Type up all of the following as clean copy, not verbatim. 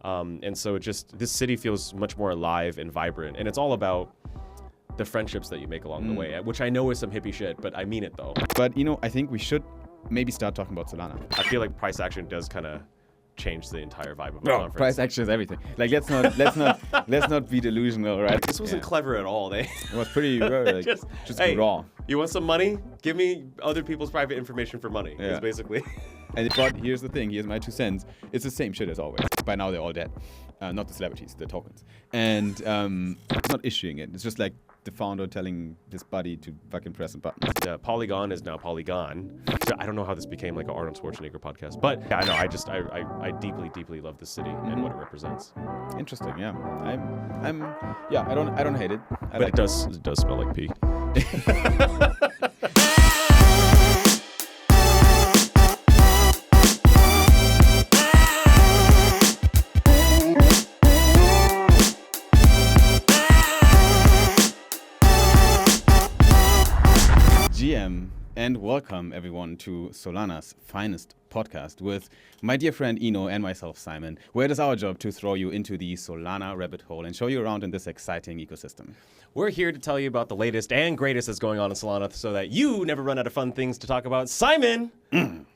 And so this city feels much more alive and vibrant. And it's all about the friendships that you make along the way, which I know is some hippie shit, but I mean it though. But I think we should maybe start talking about Solana. I feel like price action does kind of change the entire vibe of the conference. Price action is everything. Like let's not be delusional, right? This wasn't clever at all. It was pretty just hey, raw. You want some money? Give me other people's private information for money. Is basically. But here's the thing. Here's my 2 cents. It's the same shit as always. By now they're all dead. Not the celebrities, the tokens. And it's not issuing it. It's just like the founder telling his buddy to fucking press a button. Polygon is now Polygon. So I don't know how this became like an Arnold Schwarzenegger podcast, but yeah, I know. I deeply love this city and what it represents. Interesting, yeah. I don't hate it. But it does smell like pee. And welcome everyone to Solana's finest podcast with my dear friend Eno and myself Simon, where it is our job to throw you into the Solana rabbit hole and show you around in this exciting ecosystem. We're here to tell you about the latest and greatest that's going on in Solana so that you never run out of fun things to talk about. Simon,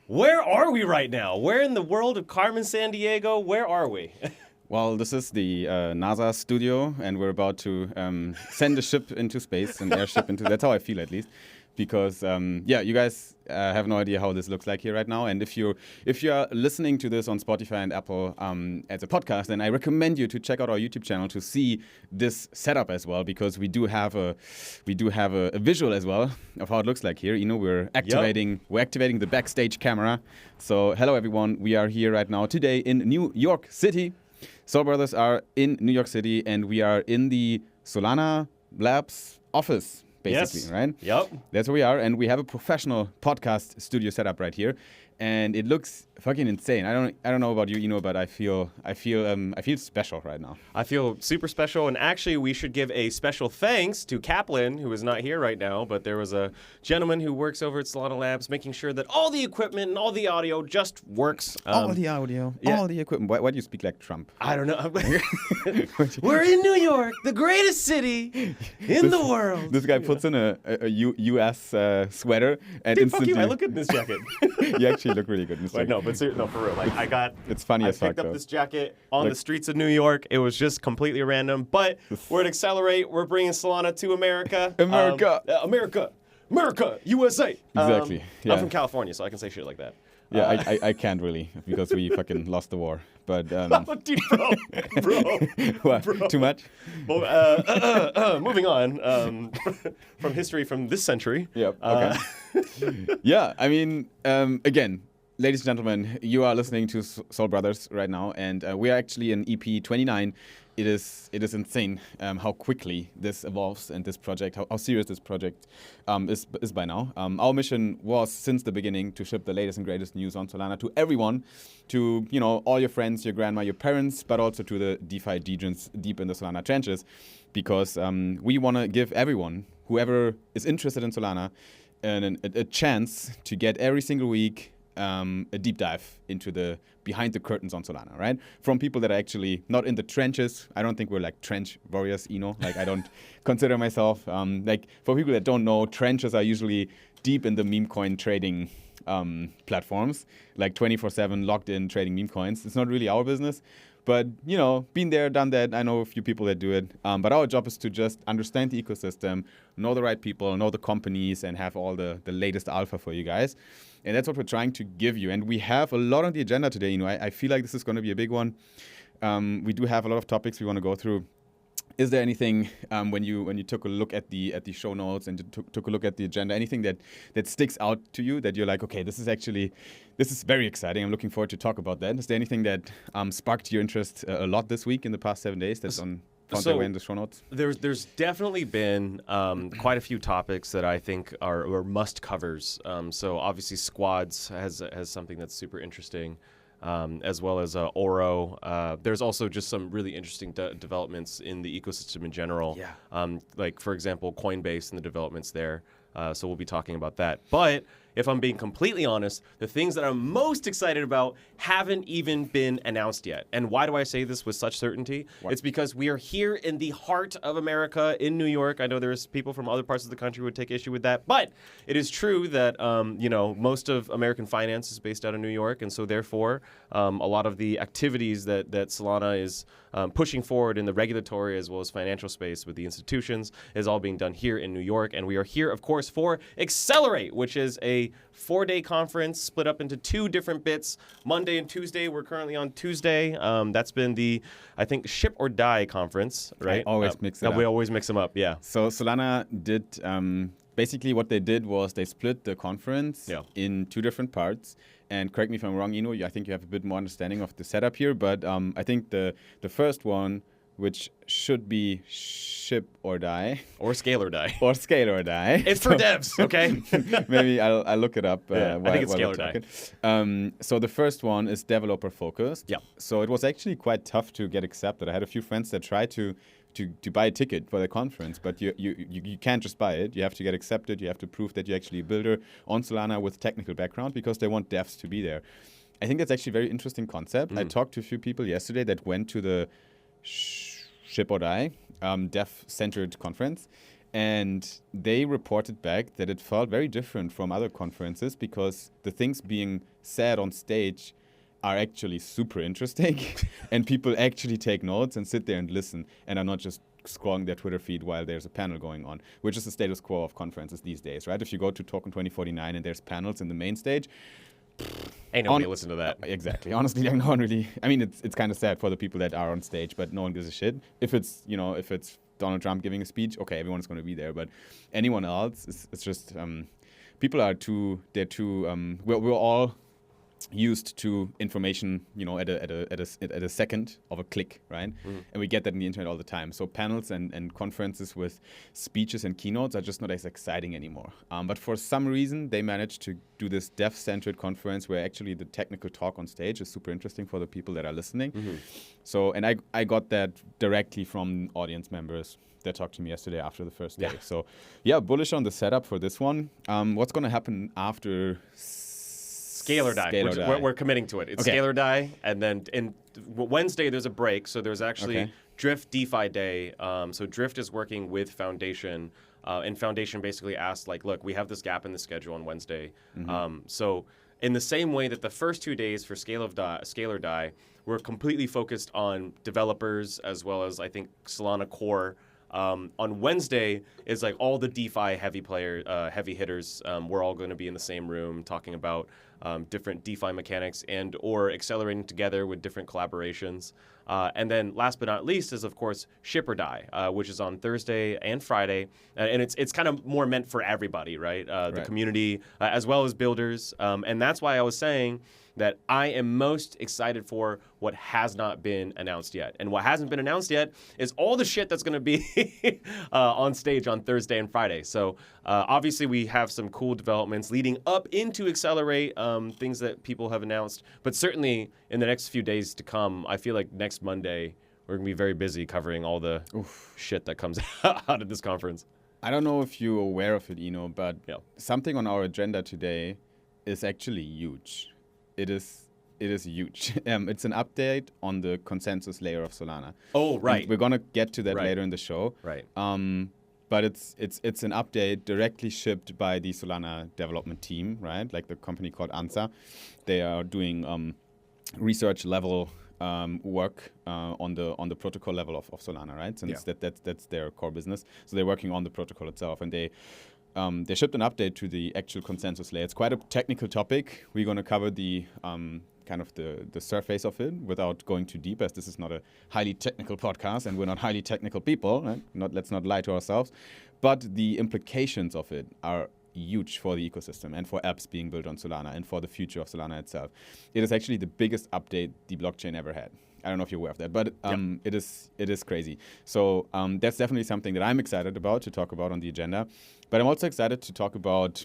where are we right now? Where in the world of Carmen Sandiego? Where are we? Well, this is the NASA studio, and we're about to send a ship into space, an airship into. That's how I feel, at least. Because you guys have no idea how this looks like here right now. And if you are listening to this on Spotify and Apple as a podcast, then I recommend you to check out our YouTube channel to see this setup as well, because we do have a visual as well of how it looks like here. We're activating the backstage camera. So hello everyone, we are here right now today in New York City. Soul Brothers are in New York City, and we are in the Solana Labs office. Basically, right? Yep. That's where we are, and we have a professional podcast studio set up right here, and it looks fucking insane. I don't know about you, but I feel special right now. I feel super special, and actually, we should give a special thanks to Kaplan, who is not here right now, but there was a gentleman who works over at Solana Labs, making sure that all the equipment and all the audio just works. All the audio, all the equipment. Why do you speak like Trump? I don't know. We're in New York, the greatest city in the world. This guy puts in a U.S. Sweater, and dude, fuck you! I look good in this jacket. You actually look really good in this jacket. No, but no, for real. Like it's funny as fuck. I picked up this jacket on the streets of New York. It was just completely random. But we're at Accelerate. We're bringing Solana to America. America, USA. Exactly. I'm from California, so I can say shit like that. Yeah, I can't really, because we fucking lost the war. But dude, bro. What, too much? Well, moving on from history from this century. Yep. Okay. Yeah, I mean, again, ladies and gentlemen, you are listening to Soul Brothers right now, and we are actually in EP 29. It is insane how quickly this evolves, and this project, how serious this project is by now. Our mission was since the beginning to ship the latest and greatest news on Solana to everyone, to all your friends, your grandma, your parents, but also to the DeFi degens deep in the Solana trenches, because we want to give everyone, whoever is interested in Solana, a chance to get every single week a deep dive into the behind the curtains on Solana, right? From people that are actually not in the trenches. I don't think we're like trench warriors, Like I don't consider myself. Like for people that don't know, trenches are usually deep in the meme coin trading platforms, like 24/7 locked in trading meme coins. It's not really our business. But, been there, done that. I know a few people that do it. But our job is to just understand the ecosystem, know the right people, know the companies, and have all the latest alpha for you guys. And that's what we're trying to give you. And we have a lot on the agenda today. I feel like this is going to be a big one. We do have a lot of topics we want to go through. Is there anything when you took a look at the show notes and took a look at the agenda, anything that sticks out to you that you're like, okay, this is very exciting. I'm looking forward to talk about that. Is there anything that sparked your interest a lot this week in the past 7 days that's found their way in the show notes? There's definitely been quite a few topics that I think are must covers. So obviously Squads has something that's super interesting. As well as Oro. There's also just some really interesting developments in the ecosystem in general. Yeah. Like, for example, Coinbase and the developments there. So we'll be talking about that. But if I'm being completely honest, the things that I'm most excited about haven't even been announced yet. And why do I say this with such certainty? It's because we are here in the heart of America, in New York. I know there's people from other parts of the country who would take issue with that, but it is true that most of American finance is based out of New York, and so therefore a lot of the activities that Solana is pushing forward in the regulatory as well as financial space with the institutions is all being done here in New York. And we are here, of course, for Accelerate, which is a 4-day conference split up into 2 different bits, Monday and Tuesday. We're currently on Tuesday. That's been the, I think, Ship or Die conference, right? I always mix it up. We always mix them up, yeah. So Solana did, basically what they did was they split the conference in 2 different parts. And correct me if I'm wrong, Eno, I think you have a bit more understanding of the setup here. But I think the first one, which should be Ship or Die. Or Scale or Die. Or Scale or Die. It's for devs, okay? Maybe I'll look it up. I think it's Scale or Die. So the first one is developer focused. Yeah. So it was actually quite tough to get accepted. I had a few friends that tried to buy a ticket for the conference, but you can't just buy it. You have to get accepted. You have to prove that you're actually a builder on Solana with technical background because they want devs to be there. I think that's actually a very interesting concept. I talked to a few people yesterday that went to the Ship or Die dev-centered conference, and they reported back that it felt very different from other conferences because the things being said on stage are actually super interesting and people actually take notes and sit there and listen and are not just scrolling their Twitter feed while there's a panel going on, which is the status quo of conferences these days, right? If you go to Token 2049 and there's panels in the main stage, ain't nobody listen to that. Exactly. Honestly, like no one really. I mean, it's kind of sad for the people that are on stage, but no one gives a shit. If it's Donald Trump giving a speech, okay, everyone's going to be there. But anyone else, it's just people are too. They're too. We're all used to information, at a second of a click, right? And we get that in the internet all the time. So panels and conferences with speeches and keynotes are just not as exciting anymore. But for some reason, they managed to do this dev-centered conference where actually the technical talk on stage is super interesting for the people that are listening. So, and I got that directly from audience members that talked to me yesterday after the first day. So, yeah, bullish on the setup for this one. What's going to happen after Scale or Die. We're committing to it. It's Scale or Die, and then in Wednesday there's a break, so there's actually Drift DeFi Day. So Drift is working with Foundation, and Foundation basically asked, like, look, we have this gap in the schedule on Wednesday. So in the same way that the first 2 days for Scale or Die were completely focused on developers as well as, I think, Solana Core. On Wednesday is like all the DeFi heavy hitters. We're all going to be in the same room talking about different DeFi mechanics and or accelerating together with different collaborations. And then last but not least is, of course, Ship or Die, which is on Thursday and Friday. And it's kind of more meant for everybody, right? The community as well as builders. And that's why I was saying that I am most excited for what has not been announced yet. And what hasn't been announced yet is all the shit that's going to be on stage on Thursday and Friday. So obviously we have some cool developments leading up into Accelerate, things that people have announced. But certainly in the next few days to come, I feel like next Monday, we're going to be very busy covering all the shit that comes out of this conference. I don't know if you're aware of it, Eno, but something on our agenda today is actually huge. It is huge. It's an update on the consensus layer of Solana. Oh, right. And we're gonna get to that later in the show. Right. But it's an update directly shipped by the Solana development team, right? Like the company called Anza. They are doing research level work on the protocol level of Solana, right? Since that's their core business. So they're working on the protocol itself, and they shipped an update to the actual consensus layer. It's quite a technical topic. We're going to cover the kind of the surface of it without going too deep, as this is not a highly technical podcast, and we're not highly technical people. Right? Let's not lie to ourselves. But the implications of it are huge for the ecosystem and for apps being built on Solana and for the future of Solana itself. It is actually the biggest update the blockchain ever had. I don't know if you're aware of that, but it is crazy. So that's definitely something that I'm excited about to talk about on the agenda. But I'm also excited to talk about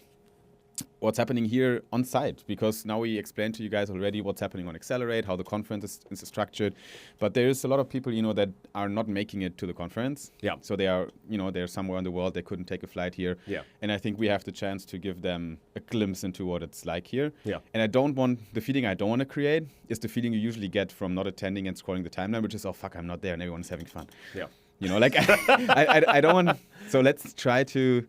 what's happening here on site, because now we explained to you guys already what's happening on Accelerate, how the conference is structured, but there's a lot of people, that are not making it to the conference. Yeah. So they are, they're somewhere in the world, they couldn't take a flight here. Yeah. And I think we have the chance to give them a glimpse into what it's like here. Yeah. And the feeling I don't want to create is the feeling you usually get from not attending and scrolling the timeline, which is, oh fuck, I'm not there and everyone's having fun. Yeah. I don't want, so let's try to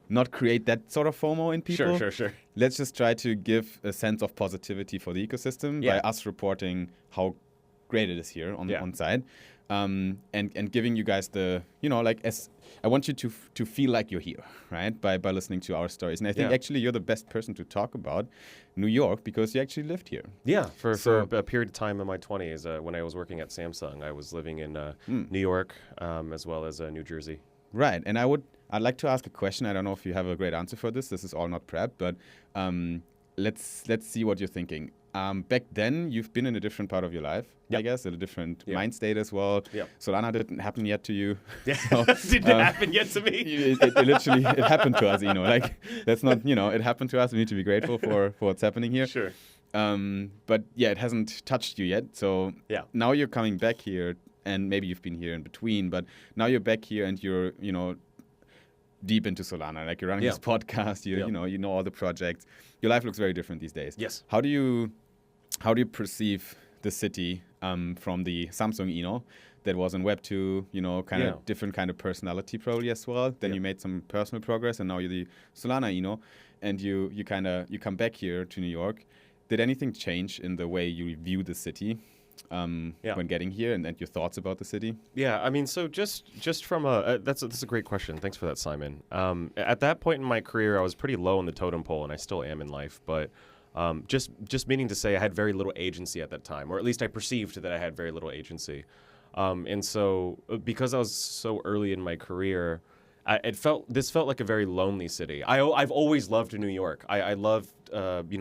not create that sort of FOMO in people. Sure. Let's just try to give a sense of positivity for the ecosystem by us reporting how great it is here on site, and giving you guys the, as I want you to feel like you're here, right? By listening to our stories. And I think actually you're the best person to talk about New York because you actually lived here. Yeah, for a period of time in my 20s, when I was working at Samsung, I was living in New York as well as New Jersey. Right, and I'd like to ask a question. I don't know if you have a great answer for this. This is all not prep, but let's see what you're thinking. Back then, you've been in a different part of your life, I guess, in a different mind state as well. Yep. Solana didn't happen yet to you. Yeah, so, didn't happen yet to me. It literally happened to us, that's not, it happened to us. We need to be grateful for what's happening here. Sure. But yeah, it hasn't touched you yet. So now you're coming back here, and maybe you've been here in between, but now you're back here and you're, deep into Solana. Like you're running this podcast, you know all the projects. Your life looks very different these days. Yes. How do you perceive the city from the Samsung Eno that was in Web 2, kind of different kind of personality probably as well. Then you made some personal progress, and now you're the Solana Eno, and you come back here to New York. Did anything change in the way you view the city when getting here, and your thoughts about the city? Yeah, I mean, so just from that's a great question. Thanks for that, Simon. At that point in my career, I was pretty low on the totem pole, and I still am in life. But just meaning to say, I had very little agency at that time, or at least I perceived that I had very little agency. And so because I was so early in my career, this felt like a very lonely city. I've always loved New York. I loved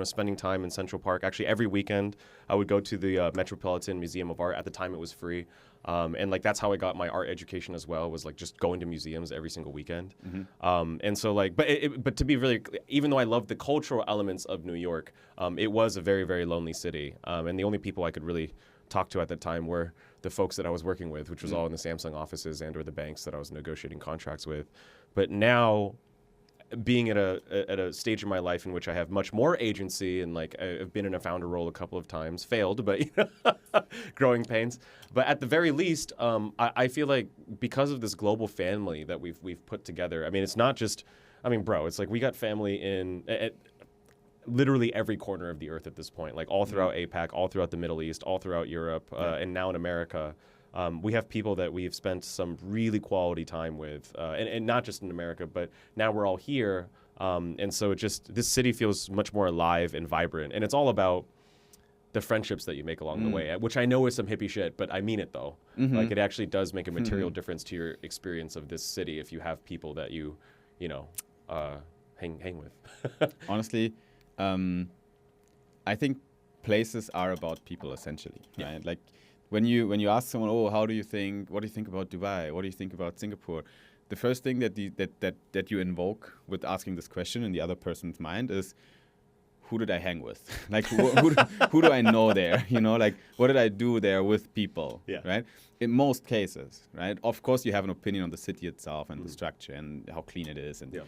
spending time in Central Park. Actually, every weekend I would go to the Metropolitan Museum of Art. At the time, it was free, and that's how I got my art education as well. Was just going to museums every single weekend. Mm-hmm. And so but to be really, even though I loved the cultural elements of New York, it was a very, very lonely city. And the only people I could really talk to at that time were the folks that I was working with, which was all in the Samsung offices and or the banks that I was negotiating contracts with. But now, being at a stage in my life in which I have much more agency, and I've been in a founder role a couple of times, failed, but growing pains. But at the very least, I feel like because of this global family that we've put together. I mean, it's not just, it's like we got family in literally every corner of the earth at this point, all throughout APAC, all throughout the Middle East, all throughout Europe, and now in America. We have people that we've spent some really quality time with, and not just in America, but now we're all here. And so this city feels much more alive and vibrant. And it's all about the friendships that you make along the way, which I know is some hippie shit, but I mean it though. Mm-hmm. It actually does make a material difference to your experience of this city if you have people that you hang with. Honestly, I think places are about people essentially, right? When you ask someone, what do you think about Dubai? What do you think about Singapore? The first thing that you invoke with asking this question in the other person's mind is, who did I hang with? Who do I know there? What did I do there with people? Yeah. Right? In most cases, right? Of course, you have an opinion on the city itself and the structure and how clean it is, and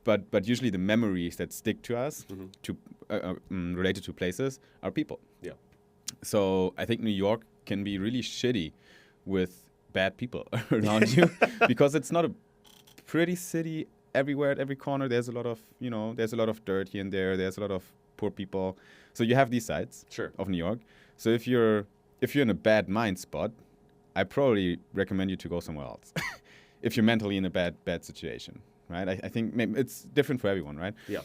but usually the memories that stick to us, related to places, are people. Yeah. So I think New York can be really shitty with bad people around you because it's not a pretty city. Everywhere at every corner there's a lot of dirt here and there. There's a lot of poor people. So you have these sides of New York. So if you're in a bad mind spot, I probably recommend you to go somewhere else. If you're mentally in a bad situation, right? I think maybe it's different for everyone, right? Yeah.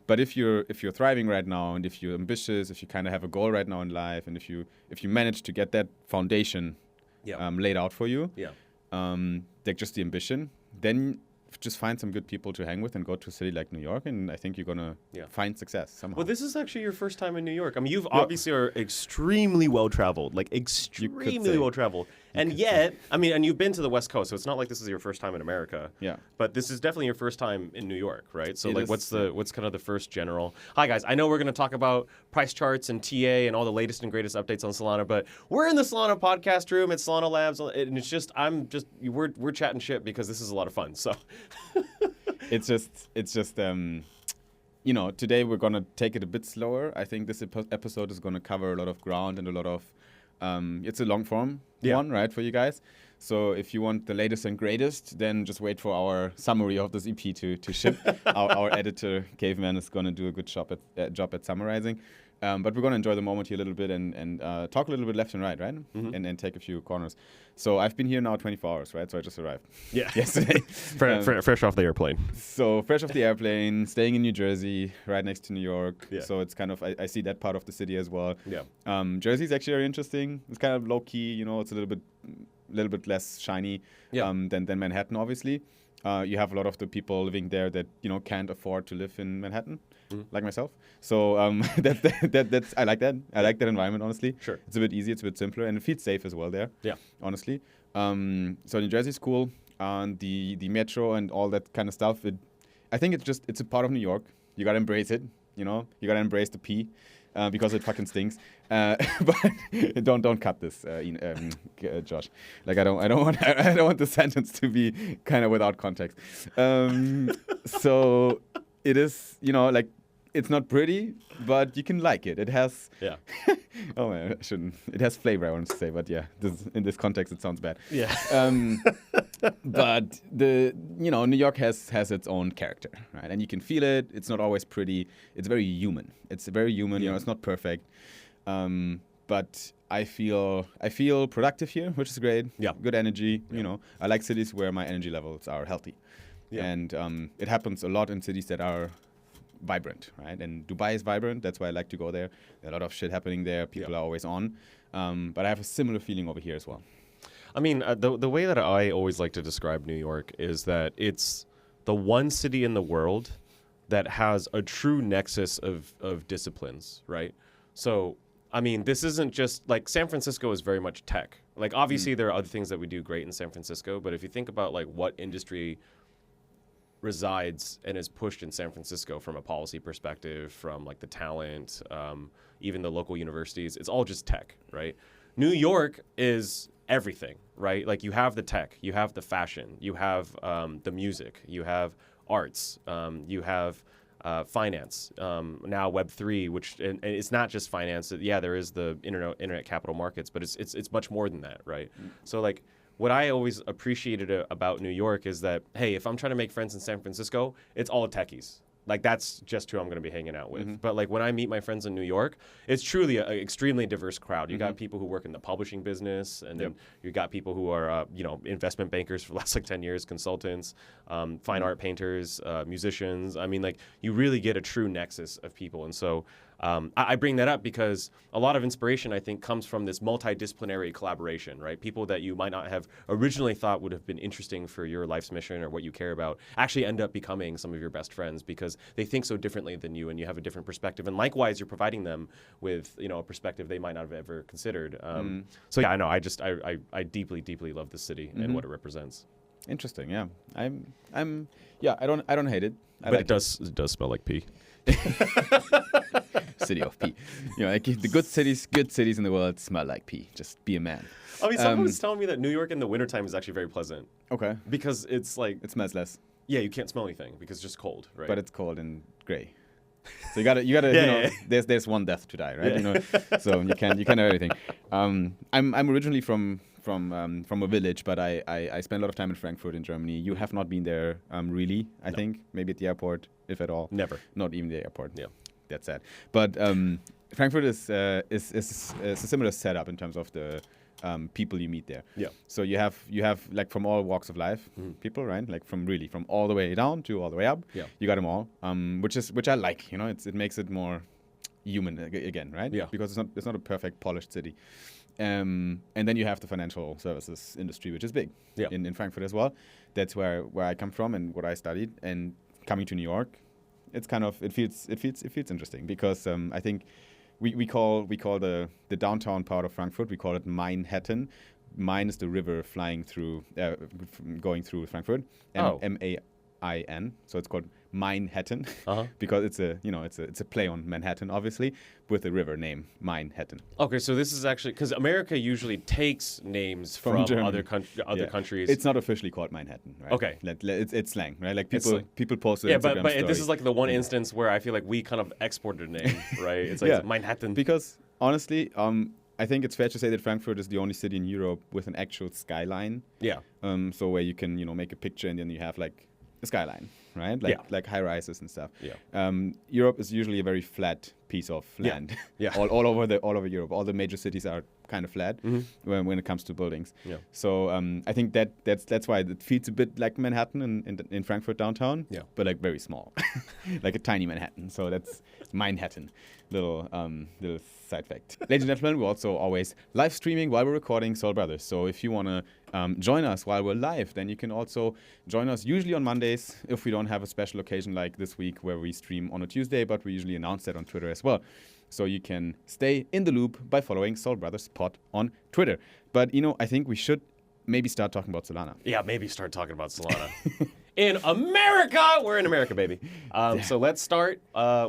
But if you're thriving right now, and if you're ambitious, if you kind of have a goal right now in life, and if you manage to get that foundation laid out for you, just the ambition, then just find some good people to hang with and go to a city like New York, and I think you're gonna find success somehow. Well, this is actually your first time in New York. I mean, you've obviously are extremely well traveled, like extremely well traveled, and yet, I mean, and you've been to the West Coast, so it's not like this is your first time in America. Yeah. But this is definitely your first time in New York, right? So, like, what's kind of the first general? Hi guys, I know we're gonna talk about price charts and TA and all the latest and greatest updates on Solana, but we're in the Solana podcast room at Solana Labs, and it's just we're chatting shit because this is a lot of fun. So. It's just today we're gonna take it a bit slower. I think this episode is gonna cover a lot of ground and a lot of it's a long form one, right, for you guys. So if you want the latest and greatest, then just wait for our summary of this EP to ship. our editor Caveman is gonna do a good job at summarizing. But we're going to enjoy the moment here a little bit and talk a little bit left and right? And take a few corners. So I've been here now 24 hours, right? So I just arrived yesterday. Fresh off the airplane. So fresh off the airplane, staying in New Jersey, right next to New York. Yeah. So it's kind of, I see that part of the city as well. Yeah. Jersey's actually very interesting. It's kind of low-key, it's a little bit less shiny than Manhattan, obviously. You have a lot of the people living there that can't afford to live in Manhattan, like myself. So that's I like that. I like that environment, honestly. Sure. It's a bit easier, it's a bit simpler, and it feels safe as well there. Yeah. Honestly. So New Jersey's cool. The metro and all that kind of stuff. I think it's a part of New York. You gotta embrace it. You gotta embrace the P. Because it fucking stinks. But don't cut this, Josh. Like I don't want the sentence to be kind of without context. So it is, like it's not pretty, but you can like it. It has. Yeah. Oh man, I shouldn't. It has flavor, I want to say, but yeah, in this context, it sounds bad. Yeah. But New York has its own character, right? And you can feel it. It's not always pretty. It's very human. It's very human. It's not perfect. But I feel productive here, which is great. Yeah. Good energy. Yeah. I like cities where my energy levels are healthy. Yeah. And it happens a lot in cities that are vibrant, right? And Dubai is vibrant. That's why I like to go there. There are a lot of shit happening there. People are always on. But I have a similar feeling over here as well. I mean, the way that I always like to describe New York is that it's the one city in the world that has a true nexus of disciplines, right? So, I mean, this isn't just like San Francisco is very much tech. Like, obviously, there are other things that we do great in San Francisco, but if you think about like what industry resides and is pushed in San Francisco from a policy perspective, from like the talent, even the local universities, it's all just tech, right? New York is everything, right? Like you have the tech, you have the fashion, you have the music, you have arts, you have finance, now Web3, which and it's not just finance. Yeah, there is the internet capital markets, but it's much more than that, right? So like what I always appreciated about New York is that, hey, if I'm trying to make friends in San Francisco, it's all techies. Like that's just who I'm going to be hanging out with. But like when I meet my friends in New York, it's truly an extremely diverse crowd. You got people who work in the publishing business, and then you got people who are investment bankers for the last like 10 years, consultants, fine art painters, musicians. I mean, like you really get a true nexus of people. And so I bring that up because a lot of inspiration, I think, comes from this multidisciplinary collaboration, right? People that you might not have originally thought would have been interesting for your life's mission or what you care about actually end up becoming some of your best friends because they think so differently than you and you have a different perspective. And likewise, you're providing them with, a perspective they might not have ever considered. So yeah, I know. I deeply, deeply love this city and what it represents. Interesting. Yeah. I don't hate it. But it does smell like pee. City of pee. Like the good cities in the world smell like pee. Just be a man. I mean, someone was telling me that New York in the wintertime is actually very pleasant. Okay. Because it's like... It smells less. Yeah, you can't smell anything because it's just cold, right? But it's cold and gray. So you gotta there's one death to die, right? Yeah. So you can't have everything. I'm originally from a village, but I spent a lot of time in Frankfurt in Germany. You have not been there, really, I think. Maybe at the airport, if at all. Never. Not even the airport. Yeah. That's sad. But Frankfurt is a similar setup in terms of the people you meet there. Yeah. So you have like from all walks of life people, right? Like from all the way down to all the way up. Yeah. You got them all. Which I like. It makes it more human again, right? Yeah. Because it's not a perfect polished city. And then you have the financial services industry, which is big in Frankfurt as well. That's where I come from and what I studied. And coming to New York, it's kind of it feels interesting because I think we call the downtown part of Frankfurt, we call it Manhattan. Main is the river flying through, going through Frankfurt. M-A-I-N. So it's called Manhattan because it's a play on Manhattan, obviously, with the river name Manhattan. Okay, so this is actually because America usually takes names from other countries. It's not officially called Manhattan, right? Okay, it's slang, right? Like people post it. Yeah, but this is like the one instance where I feel like we kind of exported a name, right? It's like Manhattan. Because honestly, I think it's fair to say that Frankfurt is the only city in Europe with an actual skyline. Yeah. So where you can, make a picture and then you have like a skyline, right? Like high rises and stuff. Yeah. Europe is usually a very flat piece of land. Yeah. all over Europe. All the major cities are kind of flat when it comes to buildings. Yeah. So I think that's why it feels a bit like Manhattan in Frankfurt downtown. Yeah. But like very small, like a tiny Manhattan. So that's Manhattan. Little side fact. Ladies and gentlemen, we're also always live streaming while we're recording Soul Brothers. So if you want to join us while we're live, then you can also join us usually on Mondays if we don't have a special occasion like this week where we stream on a Tuesday, but we usually announce that on Twitter as well. So you can stay in the loop by following Soul Brothers Pod on Twitter. But, I think we should maybe start talking about Solana. Yeah, maybe start talking about Solana. In America! We're in America, baby. So let's start.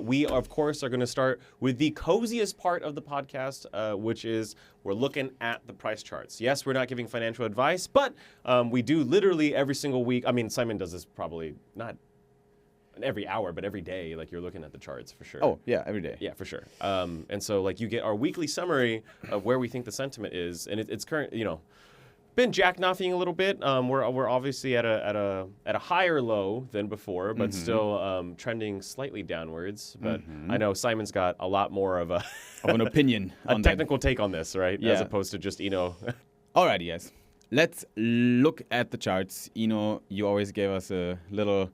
We, of course, are going to start with the coziest part of the podcast, which is we're looking at the price charts. Yes, we're not giving financial advice, but we do literally every single week. I mean, Simon does this probably not every hour, but every day, like you're looking at the charts for sure. Oh, yeah, every day. Yeah, for sure. And so like you get our weekly summary of where we think the sentiment is, and it's current, been jackknifing a little bit. We're obviously at a higher low than before, but still trending slightly downwards. But I know Simon's got a lot more of an opinion, a technical take on this, right? Yeah. As opposed to just Alrighty, guys. Let's look at the charts. You always gave us a little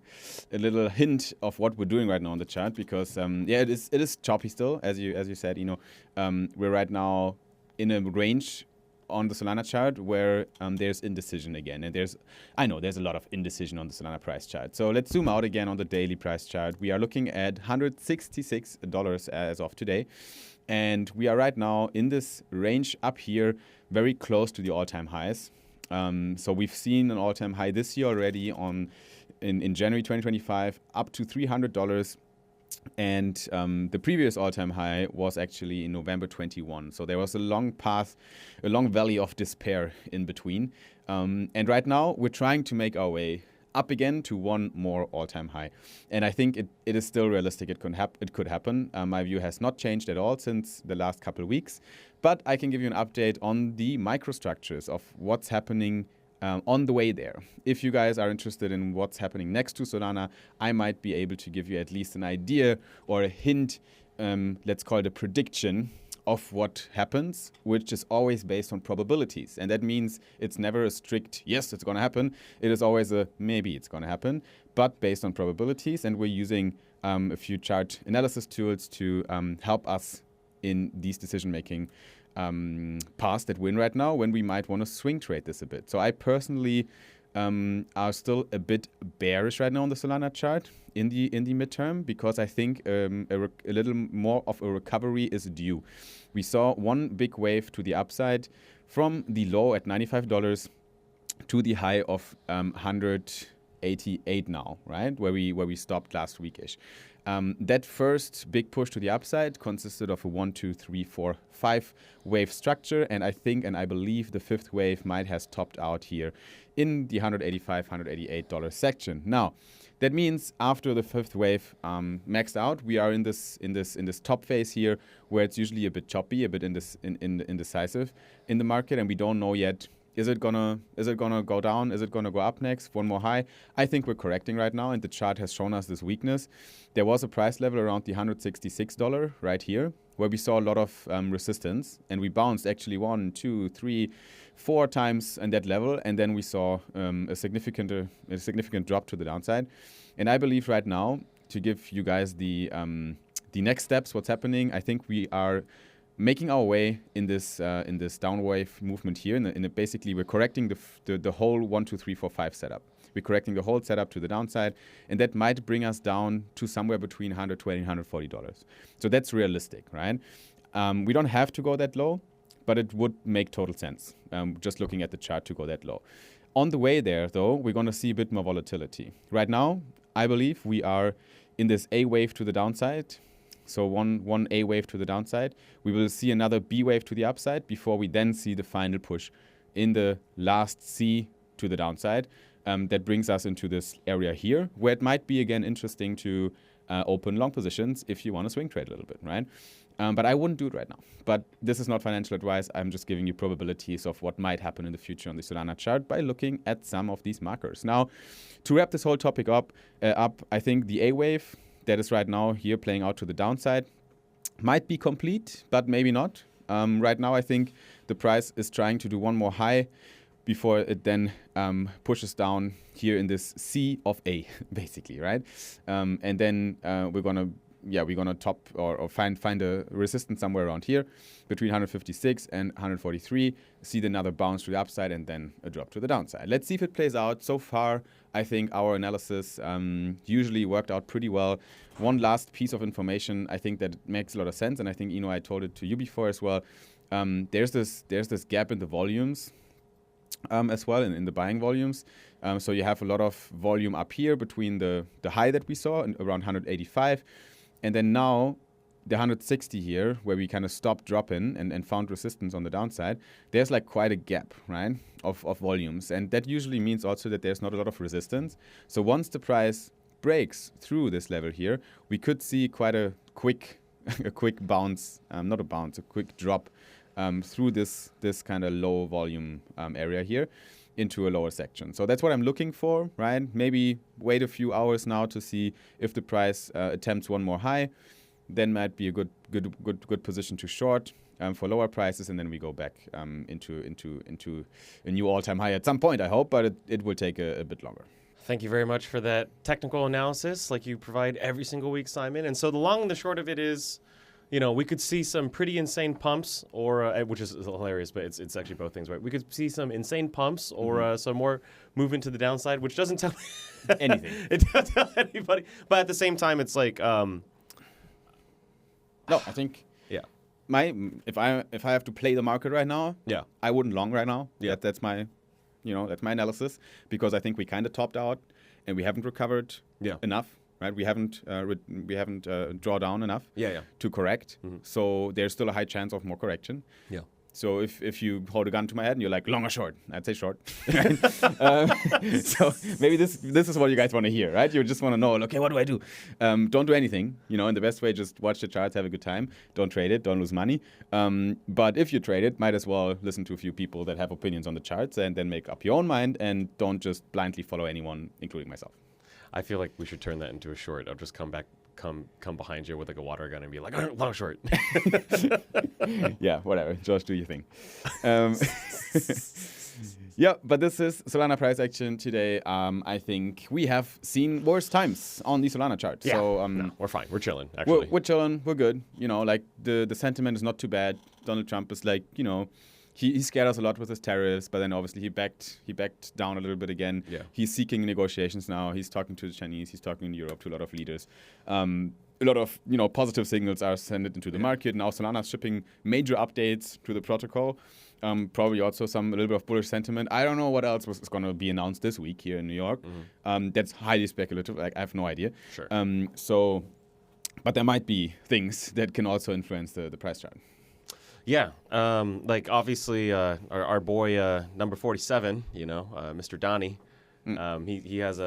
hint of what we're doing right now on the chart because it is choppy still, as you said. We're right now in a range on the Solana chart where there's indecision again. And there's a lot of indecision on the Solana price chart. So let's zoom out again on the daily price chart. We are looking at $166 as of today. And we are right now in this range up here, very close to the all-time highs. So we've seen an all-time high this year already in January 2025, up to $300. And the previous all-time high was actually in November 21. So there was a long path, a long valley of despair in between. And right now, we're trying to make our way up again to one more all-time high. And I think it is still realistic. It could happen. My view has not changed at all since the last couple of weeks. But I can give you an update on the microstructures of what's happening on the way there. If you guys are interested in what's happening next to Solana, I might be able to give you at least an idea or a hint, let's call it a prediction of what happens, which is always based on probabilities. And that means it's never a strict, yes, it's going to happen. It is always a maybe it's going to happen, but based on probabilities. And we're using a few chart analysis tools to help us in these decision-making paths that win right now when we might want to swing trade this a bit. So I personally are still a bit bearish right now on the Solana chart in the midterm because I think a little more of a recovery is due. We saw one big wave to the upside from the low at $95 to the high of 188 now, right? Where we stopped last weekish. That first big push to the upside consisted of a 1, 2, 3, 4, 5 wave structure, and I believe the fifth wave might has topped out here in the $185, $188 section. Now, that means after the fifth wave maxed out, we are in this top phase here where it's usually a bit choppy, a bit indecisive in the market, and we don't know yet. Is it gonna go down? Is it gonna go up next? One more high? I think we're correcting right now, and the chart has shown us this weakness. There was a price level around the $166 right here, where we saw a lot of resistance, and we bounced actually 1, 2, 3, 4 times on that level, and then we saw a significant drop to the downside. And I believe right now, to give you guys the next steps, what's happening, I think we are making our way in this downwave movement here. Basically, we're correcting the whole 1, 2, 3, 4, 5 setup. We're correcting the whole setup to the downside, and that might bring us down to somewhere between $120 and $140. So that's realistic, right? We don't have to go that low, but it would make total sense, just looking at the chart, to go that low. On the way there, though, we're going to see a bit more volatility. Right now, I believe we are in this A wave to the downside. So one A wave to the downside. We will see another B wave to the upside before we then see the final push in the last C to the downside. That brings us into this area here, where it might be, again, interesting to open long positions if you want to swing trade a little bit, right? But I wouldn't do it right now. But this is not financial advice. I'm just giving you probabilities of what might happen in the future on the Solana chart by looking at some of these markers. Now, to wrap this whole topic up, I think the A wave that is right now here playing out to the downside might be complete, but maybe not. Right now, I think the price is trying to do one more high before it then pushes down here in this C of A, basically, right? And then we're gonna top or find a resistance somewhere around here between 156 and 143, see another bounce to the upside, and then a drop to the downside. Let's see if it plays out. So far, I think our analysis usually worked out pretty well. One last piece of information, I think that makes a lot of sense, and I think, Eno, I told it to you before as well. There's this gap in the volumes as well, in the buying volumes. So you have a lot of volume up here between the high that we saw around 185, and then now the 160 here, where we kind of stopped dropping and found resistance on the downside. There's like quite a gap, right, of volumes, and that usually means also that there's not a lot of resistance. So once the price breaks through this level here, we could see quite a quick bounce, not a bounce, a quick drop through this kind of low volume area here into a lower section. So that's what I'm looking for, right? Maybe wait a few hours now to see if the price attempts one more high. Then might be a good position to short for lower prices, and then we go back into a new all-time high at some point, I hope, but it will take a bit longer. Thank you very much for that technical analysis like you provide every single week, Simon. And so the long and the short of it is, we could see some pretty insane pumps, or which is hilarious, but it's actually both things, right? We could see some insane pumps or some more movement to the downside, which doesn't tell anything. It doesn't tell anybody. But at the same time, it's like... No, I think if I have to play the market right now, I wouldn't long right now. Yeah, that's my analysis, because I think we kind of topped out and we haven't recovered enough. Right, we haven't draw down enough to correct. Mm-hmm. So there's still a high chance of more correction. Yeah. So if you hold a gun to my head and you're like, long or short, I'd say short. So maybe this is what you guys want to hear, right? You just want to know, okay, what do I do? Don't do anything, and the best way, just watch the charts, have a good time. Don't trade it, don't lose money. But if you trade it, might as well listen to a few people that have opinions on the charts and then make up your own mind, and don't just blindly follow anyone, including myself. I feel like we should turn that into a short. I'll just come behind you with like a water gun and be like, long short. Yeah, whatever. Josh, do your thing. Yeah, but this is Solana price action today. I think we have seen worse times on the Solana chart. Yeah, so no, we're fine. We're chilling, actually. We're chilling. We're good. Like the sentiment is not too bad. Donald Trump is like, He scared us a lot with his tariffs, but then obviously he backed down a little bit again. Yeah. He's seeking negotiations now. He's talking to the Chinese. He's talking in Europe to a lot of leaders. A lot of positive signals are sent into the market. Now Solana's shipping major updates to the protocol. Probably also a little bit of bullish sentiment. I don't know what else is going to be announced this week here in New York. Mm-hmm. That's highly speculative. Like, I have no idea. Sure. But there might be things that can also influence the price chart. Yeah, obviously our boy number 47, Mr. Donnie, he has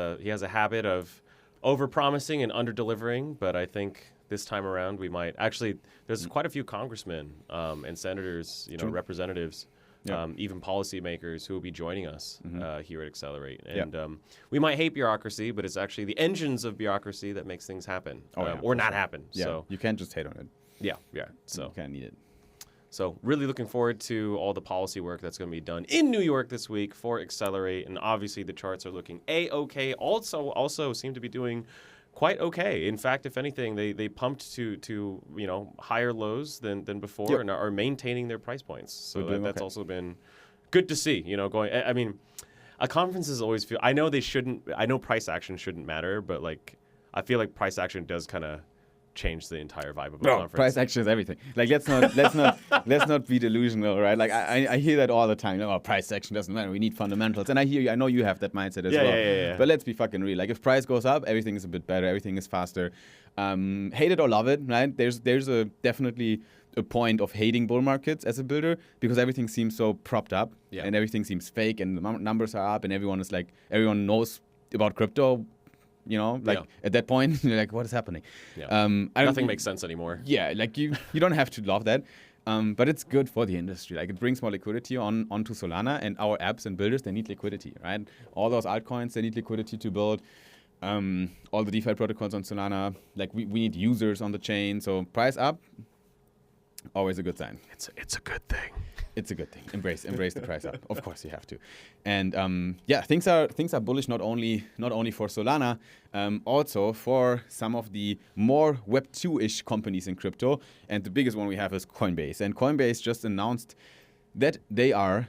a habit of over-promising and under-delivering, but I think this time around we might actually. There's quite a few congressmen and senators, representatives, even policymakers who will be joining us here at Accelerate, and we might hate bureaucracy, but it's actually the engines of bureaucracy that makes things happen or not happen. Yeah, so you can't just hate on it. Yeah. So you kind of need it. So really looking forward to all the policy work that's going to be done in New York this week for Accelerate. And obviously the charts are looking A-OK. Also seem to be doing quite okay. In fact, if anything, they pumped to higher lows than before, and are maintaining their price points. So that's okay. also been good to see. Going. I mean, a conferences always feel. I know they shouldn't. I know price action shouldn't matter, but like I feel like price action does kind of change the entire vibe of a conference. Price action is everything. Like let's not be delusional, right? Like I hear that all the time. Oh, price action doesn't matter. We need fundamentals. And I know you have that mindset as well. Yeah. But let's be fucking real. Like if price goes up, everything is a bit better. Everything is faster. Hate it or love it, right? There's definitely a point of hating bull markets as a builder because everything seems so propped up and everything seems fake and the numbers are up and everyone knows about crypto. At that point, you're like, what is happening? Yeah. Nothing makes sense anymore. Yeah, like you don't have to love that. But it's good for the industry. Like it brings more liquidity onto Solana, and our apps and builders, they need liquidity, right? All those altcoins, they need liquidity to build. All the DeFi protocols on Solana, like we need users on the chain. So price up, always a good sign. It's a good thing. It's a good thing. Embrace the price up. Of course you have to. And things are bullish not only for Solana, also for some of the more Web 2-ish companies in crypto. And the biggest one we have is Coinbase. And Coinbase just announced that they are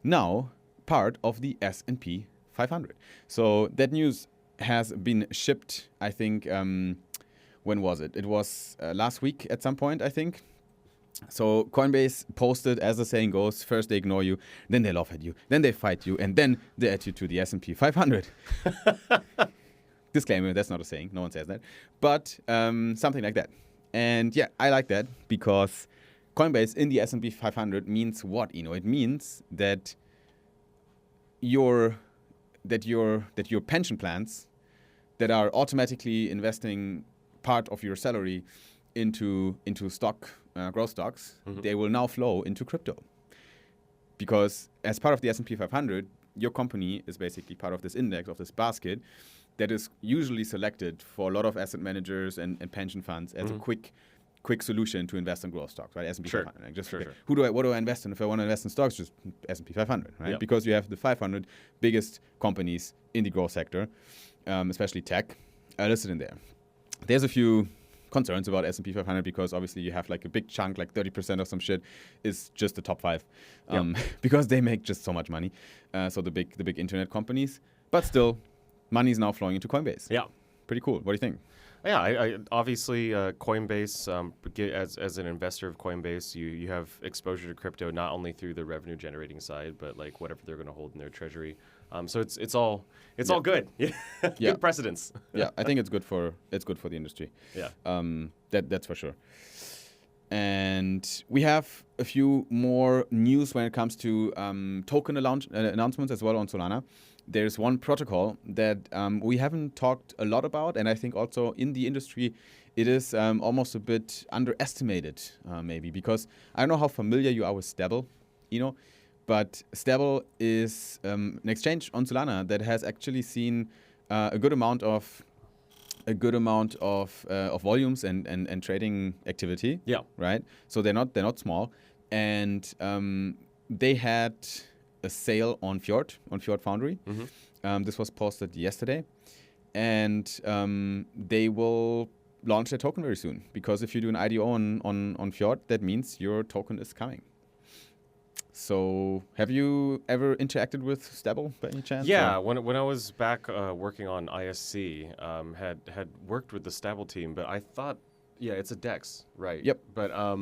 now part of the S&P 500. So that news has been shipped, I think, when was it? It was last week at some point, I think. So Coinbase posted, as the saying goes, first they ignore you, then they laugh at you, then they fight you, and then they add you to the S&P 500. Disclaimer, that's not a saying. No one says that. But something like that. And yeah, I like that because Coinbase in the S&P 500 means what, Eno? It means that your pension plans that are automatically investing part of your salary into stock, growth stocks, they will now flow into crypto. Because as part of the S&P 500, your company is basically part of this index, of this basket, that is usually selected for a lot of asset managers and pension funds as a quick solution to invest in growth stocks, right? S&P 500. Like just what do I invest in? If I want to invest in stocks, just S&P 500, right? Yep. Because you have the 500 biggest companies in the growth sector, especially tech, listed in there. There's a few concerns about S&P 500 because obviously you have like a big chunk, like 30% of some shit is just the top 5 because they make just so much money. So the big internet companies, but still money is now flowing into Coinbase. Yeah. Pretty cool. What do you think? Yeah, I obviously Coinbase, as an investor of Coinbase, you have exposure to crypto not only through the revenue generating side, but like whatever they're going to hold in their treasury. So it's all good. Good precedence. Yeah, I think it's good for the industry. Yeah. That's for sure. And we have a few more news when it comes to token announcements as well on Solana. There's one protocol that we haven't talked a lot about, and I think also in the industry it is almost a bit underestimated, maybe, because I don't know how familiar you are with Stabble, but Stabble is an exchange on Solana that has actually seen a good amount of volumes and trading activity. Yeah. Right. So they're not small, and they had a sale on Fjord Foundry. This was posted yesterday, and they will launch their token very soon. Because if you do an IDO on Fjord, that means your token is coming. So, have you ever interacted with Stabble by any chance? Yeah, when I was back working on ISC, had worked with the Stabble team, but I thought, it's a DEX, right? Yep. But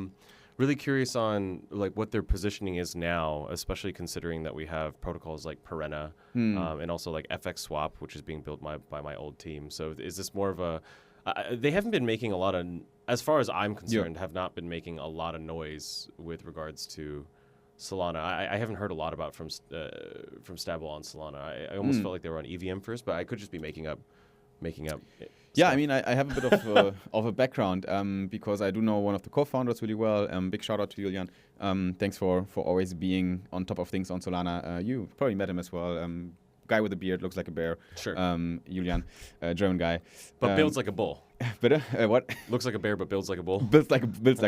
really curious on like what their positioning is now, especially considering that we have protocols like Perenna and also like FX Swap, which is being built by my old team. So is this more of a they haven't been making a lot of, as far as I'm concerned, have not been making a lot of noise with regards to Solana. I haven't heard a lot about from Stabble on Solana. I almost felt like they were on EVM first, but I could just be making up. Yeah, I mean, I have a bit of a background because I do know one of the co-founders really well. Big shout out to Julian. Thanks for always being on top of things on Solana. You probably met him as well. Guy with a beard, looks like a bear. Sure. Julian, German guy. But builds like a bull. Bitte? What? Looks like a bear, but builds like a bull. Builds like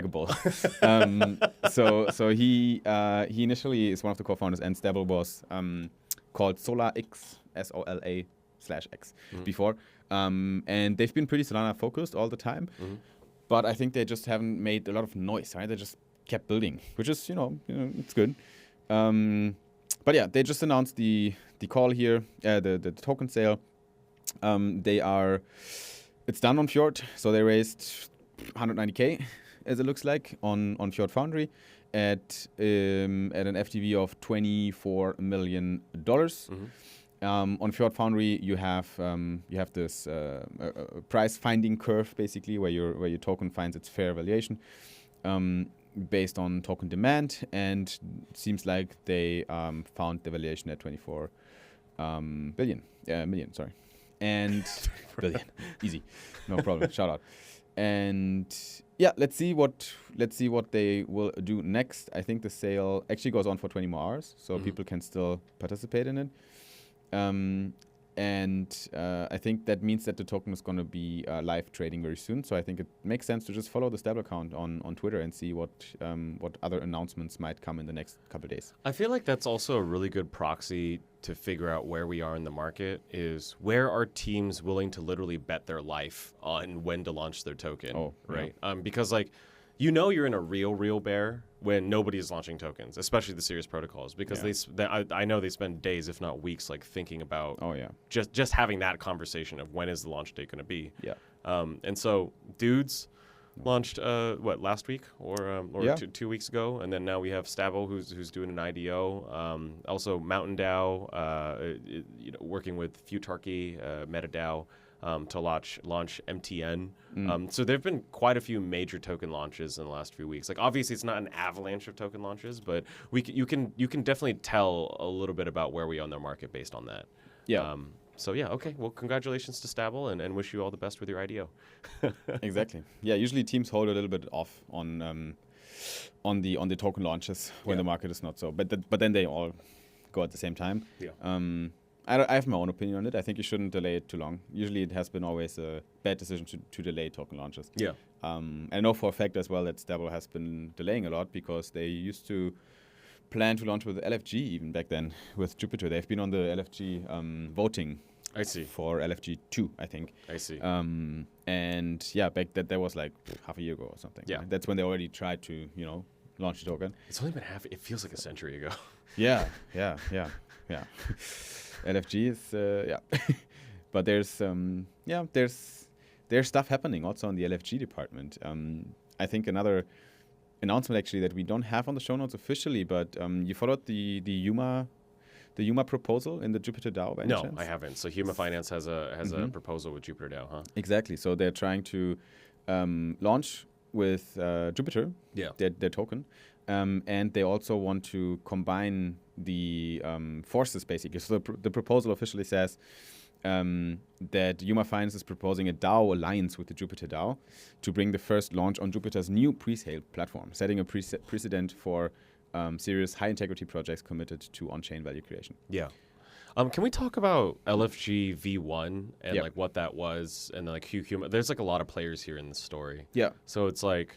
a bull. So he initially is one of the co-founders, and Stabble was called SolarX, SOLA/X before. And they've been pretty Solana focused all the time. But I think they just haven't made a lot of noise, right? They just kept building, which is, it's good. But yeah, they just announced the call here, the token sale. It's done on Fjord, so they raised 190K, as it looks like, on Fjord Foundry at an FTV of $24 million. On Fjord Foundry, you have this price finding curve, basically, where your token finds its fair valuation based on token demand, and it seems like they found the valuation at 24 million. Sorry, and billion, easy, no problem. Shout out. And yeah, let's see what they will do next. I think the sale actually goes on for 20 more hours, so people can still participate in it. And I think that means that the token is going to be live trading very soon. So I think it makes sense to just follow the Stabble account on Twitter and see what other announcements might come in the next couple of days. I feel like that's also a really good proxy to figure out where we are in the market, is where are teams willing to literally bet their life on when to launch their token, right? Yeah. Because you're in a real bear when nobody is launching tokens, especially the serious protocols, because I know they spend days, if not weeks, like thinking about just having that conversation of when is the launch date going to be. Yeah. And so dudes launched last week or 2 weeks ago, and then now we have Stabble who's doing an IDO. Also Mountain DAO, working with Futarchy, MetaDAO. To launch MTN. So there have been quite a few major token launches in the last few weeks. Like, obviously, it's not an avalanche of token launches, but you can definitely tell a little bit about where we are in the market based on that. Yeah. Okay. Well, congratulations to Stabble, and wish you all the best with your IDO. Exactly. Yeah. Usually teams hold a little bit off on the token launches when the market is not so. But then they all go at the same time. Yeah. I have my own opinion on it. I think you shouldn't delay it too long. Usually it has been always a bad decision to delay token launches. Yeah. I know for a fact as well that Stabble has been delaying a lot because they used to plan to launch with LFG even back then with Jupiter. They've been on the LFG voting. I see. For LFG 2, I think. I see. And yeah, back that was like half a year ago or something. Yeah. Right? That's when they already tried to, launch the token. It's only been it feels like a century ago. Yeah. LFG is but there's stuff happening also on the LFG department. I think another announcement actually that we don't have on the show notes officially, but you followed the Huma proposal in the Jupiter DAO by any chance? No, I haven't. So Huma Finance has a proposal with Jupiter DAO, huh? Exactly. So they're trying to launch with Jupiter, their token. And they also want to combine the forces, basically. So the proposal officially says that Huma Finance is proposing a DAO alliance with the Jupiter DAO to bring the first launch on Jupiter's new pre-sale platform, setting a precedent for serious high-integrity projects committed to on-chain value creation. Yeah. Can we talk about LFG V1 and like what that was, and like Huma? There's like a lot of players here in the story. Yeah. So it's like...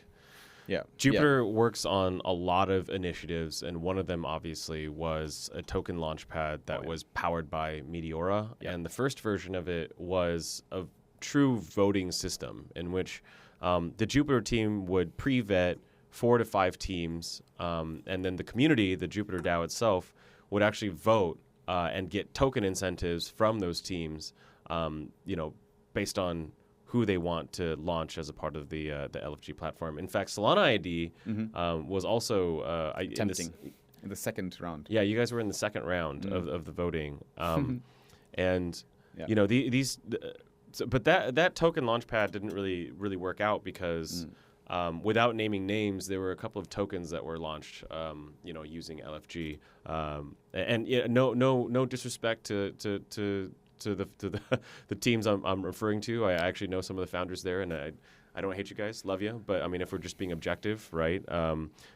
Yeah, Jupiter works on a lot of initiatives, and one of them obviously was a token launchpad that was powered by Meteora. Yeah. And the first version of it was a true voting system in which the Jupiter team would pre-vet 4 to 5 teams, and then the community, the Jupiter DAO itself, would actually vote and get token incentives from those teams, based on who they want to launch as a part of the LFG platform. In fact, Solana ID was also tempting in the second round. Yeah, you guys were in the second round of the voting, and but that token launchpad didn't really work out because without naming names, there were a couple of tokens that were launched, using LFG, and no disrespect to the teams I'm referring to. I actually know some of the founders there, and I don't hate you guys, love you, but I mean, if we're just being objective, right?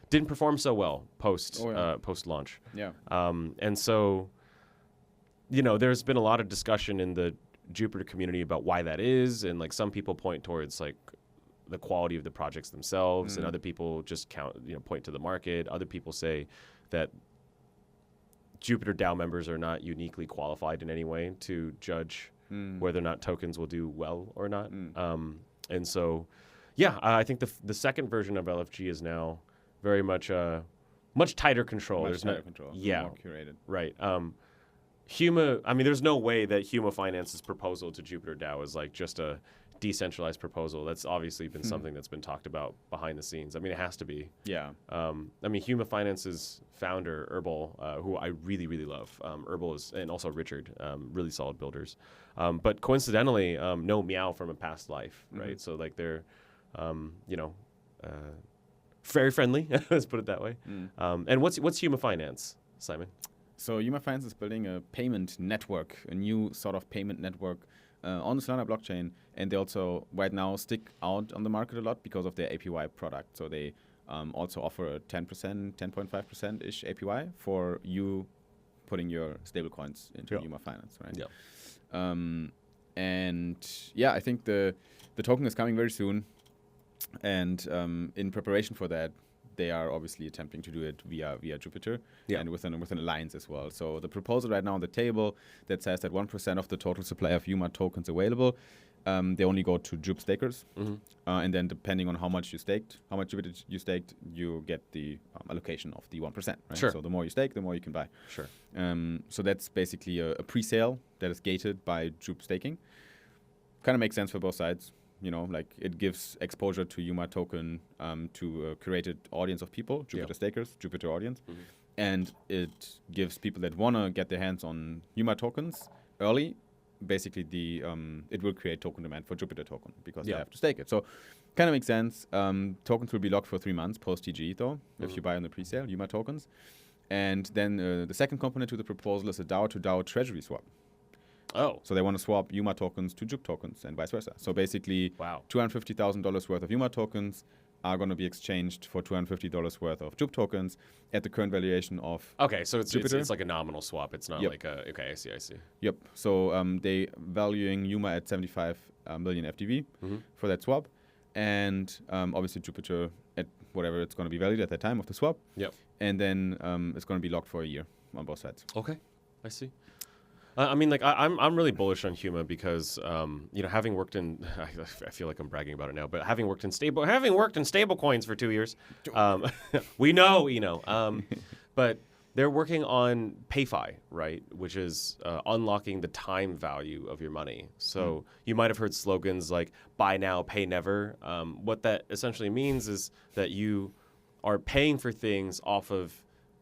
Didn't perform so well post launch. Yeah. And so, there's been a lot of discussion in the Jupiter community about why that is, and like some people point towards like the quality of the projects themselves, and other people just point to the market. Other people say that Jupiter DAO members are not uniquely qualified in any way to judge whether or not tokens will do well or not. And so, yeah, I think the second version of LFG is now very much much tighter control. Much tighter control. Yeah, More curated. right. Huma, I mean, there's no way that Huma Finance's proposal to Jupiter DAO is like just a decentralized proposal. That's obviously been something that's been talked about behind the scenes. I mean, it has to be. Yeah. I mean, Huma Finance's founder, Herbal, who I really, really love. Herbal is, and also Richard, really solid builders. But coincidentally, know Meow from a past life, right? So like they're, very friendly. Let's put it that way. And what's Huma Finance, Simon? So Huma Finance is building a payment network, a new sort of payment network on the Solana blockchain, and they also right now stick out on the market a lot because of their APY product. So they also offer a 10%, 10.5%-ish APY for you putting your stablecoins into Huma Finance, right? Yeah. And yeah, I think the token is coming very soon, and in preparation for that, they are obviously attempting to do it via Jupiter and with an alliance as well. So the proposal right now on the table that says that 1% of the total supply of Huma tokens available, they only go to Jup stakers. And then depending on how much Jupiter you staked, you get the allocation of the 1%. Right? Sure. So the more you stake, the more you can buy. Sure. So that's basically a pre-sale that is gated by Jup staking. Kind of makes sense for both sides. Like it gives exposure to Huma token to a curated audience of people, Jupiter stakers, Jupiter audience. And it gives people that want to get their hands on Huma tokens early, basically it will create token demand for Jupiter token because they have to stake it. So kind of makes sense. Tokens will be locked for 3 months post-TG though, if you buy on the pre-sale, Huma tokens. And then the second component to the proposal is a DAO to DAO treasury swap. Oh. So they want to swap Huma tokens to Jup tokens and vice versa. So basically, $250,000 worth of Huma tokens are going to be exchanged for $250 worth of Jup tokens at the current valuation of Okay, so it's Jupiter. It's like a nominal swap. It's not like a... Okay, I see. Yep. So they valuing Huma at 75 million FTV for that swap. And obviously Jupiter at whatever it's going to be valued at that time of the swap. Yep. And then it's going to be locked for a year on both sides. Okay, I see. I mean, like I'm really bullish on Huma because having worked in I feel like I'm bragging about it now, but having worked in stable coins for 2 years, we know. But they're working on PayFi, right, which is unlocking the time value of your money. So you might have heard slogans like "Buy now, pay never." What that essentially means is that you are paying for things off of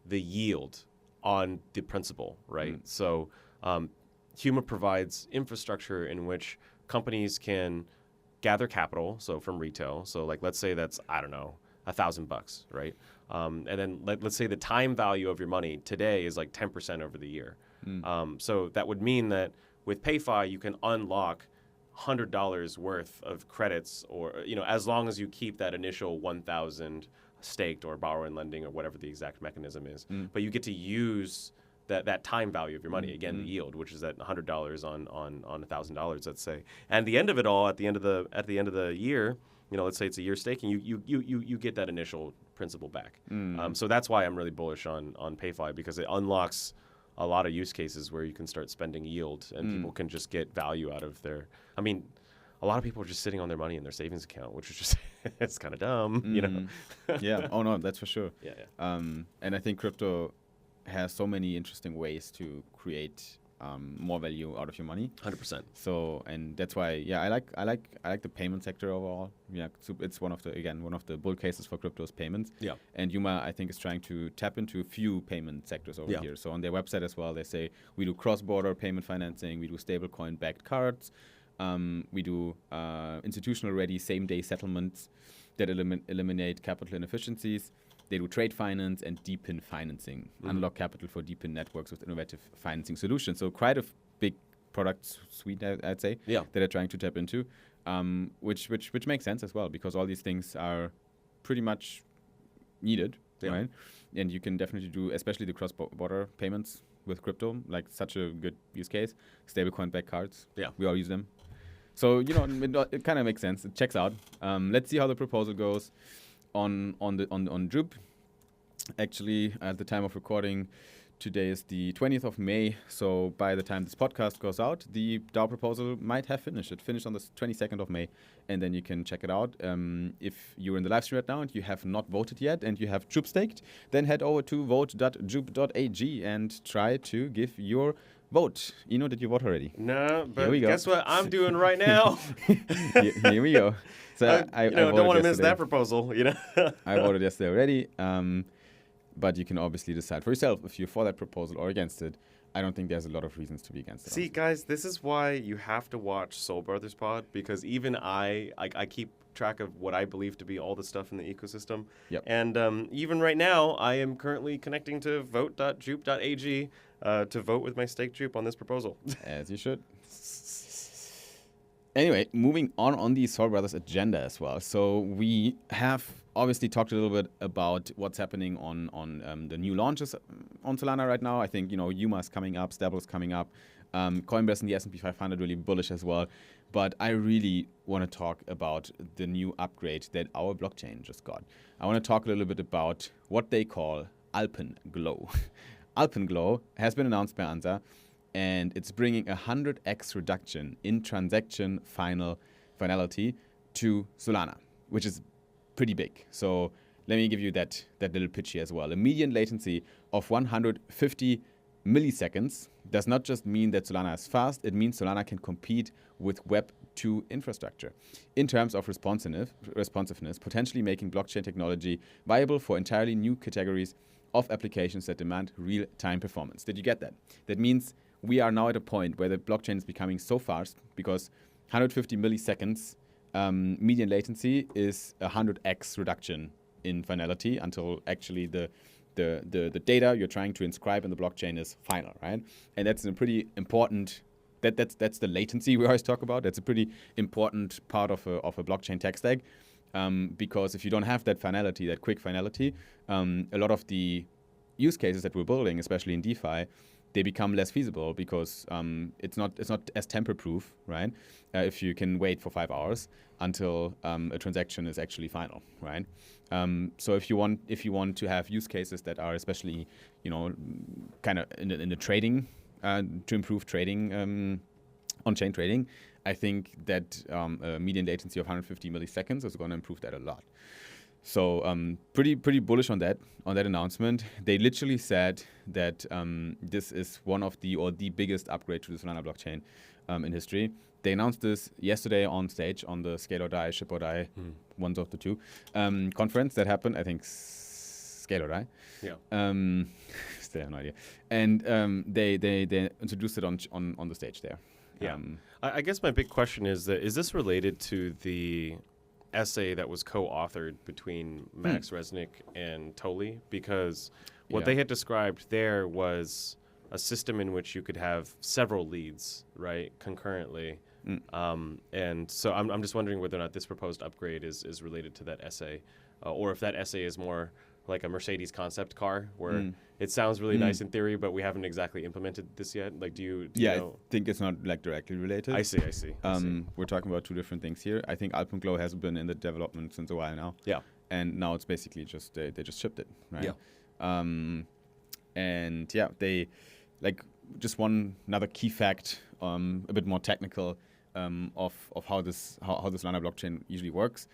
the yield on the principal, right? So Huma provides infrastructure in which companies can gather capital, so from retail. So like let's say that's, I don't know, $1,000, right? And then let's say the time value of your money today is like 10% over the year. So that would mean that with PayFi, you can unlock $100 worth of credits, or as long as you keep that initial 1,000 staked or borrow and lending or whatever the exact mechanism is. But you get to use that time value of your money, again, the yield, which is at $100 on $1,000, let's say. And the end of it all, at the end of the year, let's say it's a year staking, you get that initial principal back. So that's why I'm really bullish on PayFi, because it unlocks a lot of use cases where you can start spending yield and people can just get value out of their. I mean, a lot of people are just sitting on their money in their savings account, which is just it's kind of dumb, Yeah. Oh no, that's for sure. Yeah. And I think crypto has so many interesting ways to create more value out of your money. 100%. So, and that's why, I like the payment sector overall. Yeah, it's one of the bull cases for crypto is payments. Yeah. And Huma, I think, is trying to tap into a few payment sectors over here. So on their website as well, they say we do cross-border payment financing, we do stablecoin-backed cards, we do institutional-ready same-day settlements that eliminate capital inefficiencies. They do trade finance and deep-in financing, unlock capital for deep-in networks with innovative financing solutions. So quite a big product suite, I'd say, that they're trying to tap into, which makes sense as well, because all these things are pretty much needed, right? And you can definitely do, especially the cross-border payments with crypto, like such a good use case. Stablecoin-backed cards, we all use them. So, it kind of makes sense. It checks out. Let's see how the proposal goes. On Jup, actually, at the time of recording, today is the 20th of May, so by the time this podcast goes out, the DAO proposal might have finished. It finished on the 22nd of May, and then you can check it out. If you're in the live stream right now and you have not voted yet and you have Jupe staked, then head over to vote.jupe.ag and try to give your vote. Eno, did you vote already? No, but guess what I'm doing right now? Here we go. So I don't want to miss that proposal. I voted yesterday already. But you can obviously decide for yourself if you're for that proposal or against it. I don't think there's a lot of reasons to be against it. See, guys, this is why you have to watch Soul Brothers Pod, because even I keep track of what I believe to be all the stuff in the ecosystem. Yep. And even right now, I am currently connecting to vote.jupe.ag to vote with my stake Jupe on this proposal. As you should. Anyway, moving on the Soul Brothers agenda as well. So we have obviously talked a little bit about what's happening on the new launches on Solana right now. I think, Huma is coming up, Stabble is coming up, Coinbase and the S&P 500 really bullish as well. But I really want to talk about the new upgrade that our blockchain just got. I want to talk a little bit about what they call Alpenglow. Alpenglow has been announced by Anza, and it's bringing 100x reduction in transaction finality to Solana, which is pretty big. So let me give you that little pitch here as well. A median latency of 150 milliseconds does not just mean that Solana is fast, it means Solana can compete with Web 2 infrastructure in terms of responsiveness, potentially making blockchain technology viable for entirely new categories of applications that demand real-time performance. Did you get that? That means we are now at a point where the blockchain is becoming so fast because 150 milliseconds median latency is 100x reduction in finality until actually the data you're trying to inscribe in the blockchain is final, right? And that's a pretty important, that's the latency we always talk about. That's a pretty important part of a blockchain tech stack. Because if you don't have that finality, that quick finality, a lot of the use cases that we're building, especially in DeFi, they become less feasible because it's not as tamper-proof, right? If you can wait for 5 hours until a transaction is actually final, right? So if you want to have use cases that are especially, kind of in the trading to improve trading, on-chain trading, I think that a median latency of 150 milliseconds is going to improve that a lot. So pretty bullish on that announcement. They literally said that this is one of the biggest upgrade to the Solana blockchain in history. They announced this yesterday on stage on the Scale or Die, Ship or Die, ones of the two conference that happened. I think Scale or Die. Yeah. Still have no idea. And they introduced it on the stage there. Yeah. I guess my big question is this related to the essay that was co-authored between Max Resnick and Toly? Because what they had described there was a system in which you could have several leads, right, concurrently. And so I'm just wondering whether or not this proposed upgrade is related to that essay, or if that essay is more like a Mercedes concept car, where it sounds really nice in theory, but we haven't exactly implemented this yet. Like, do you know? I think it's not like directly related. I see. We're talking about two different things here. I think Alpenglow has been in the development since a while now. Yeah. And now it's basically just they just shipped it, right? Yeah. And yeah, they just another key fact, a bit more technical, of how the Solana blockchain usually works.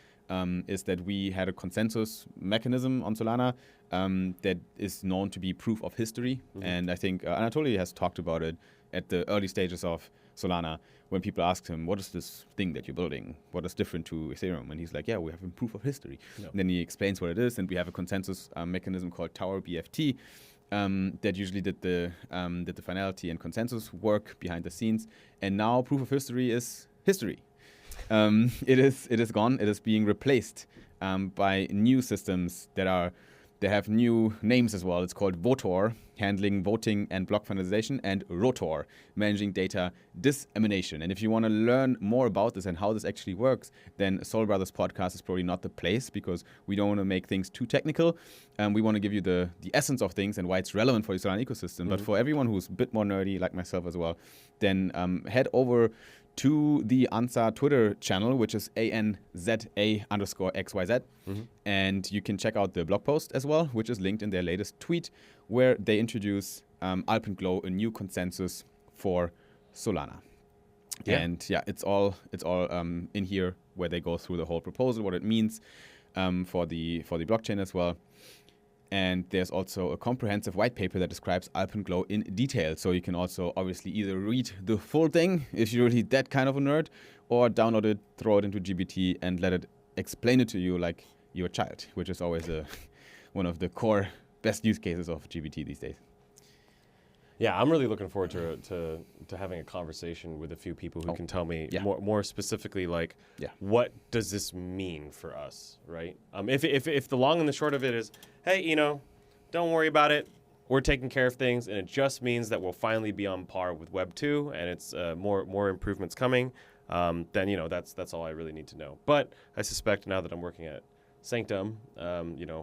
Is that we had a consensus mechanism on Solana that is known to be proof of history. And I think Anatoly has talked about it at the early stages of Solana when people asked him, what is this thing that you're building? What is different to Ethereum? And he's like, yeah, we have a proof of history. And then he explains what it is, and we have a consensus mechanism called Tower BFT that usually did the finality and consensus work behind the scenes. And now proof of history is history. It is gone. It is being replaced by new systems that have new names as well. It's called Votor, handling voting and block finalization, and Rotor, managing data dissemination. And if you want to learn more about this and how this actually works, then Soul Brothers podcast is probably not the place, because we don't want to make things too technical. We want to give you the essence of things and why it's relevant for the Solana ecosystem. But for everyone who's a bit more nerdy, like myself as well, then head over to the Anza Twitter channel, which is ANZA_XYZ. And you can check out the blog post as well, which is linked in their latest tweet, where they introduce Alpenglow a new consensus for Solana. Yeah. And yeah, it's all in here where they go through the whole proposal, what it means for the blockchain as well. And there's also a comprehensive white paper that describes Alpenglow in detail. So you can also obviously either read the full thing if you're really that kind of a nerd, or download it, throw it into GPT, and let it explain it to you like you're a child, which is always one of the core best use cases of GPT these days. Yeah, I'm really looking forward to having a conversation with a few people who can tell me more specifically, like, what does this mean for us, right? If the long and the short of it is, hey, don't worry about it, we're taking care of things, and it just means that we'll finally be on par with Web 2, and it's more improvements coming, then that's all I really need to know. But I suspect now that I'm working at Sanctum,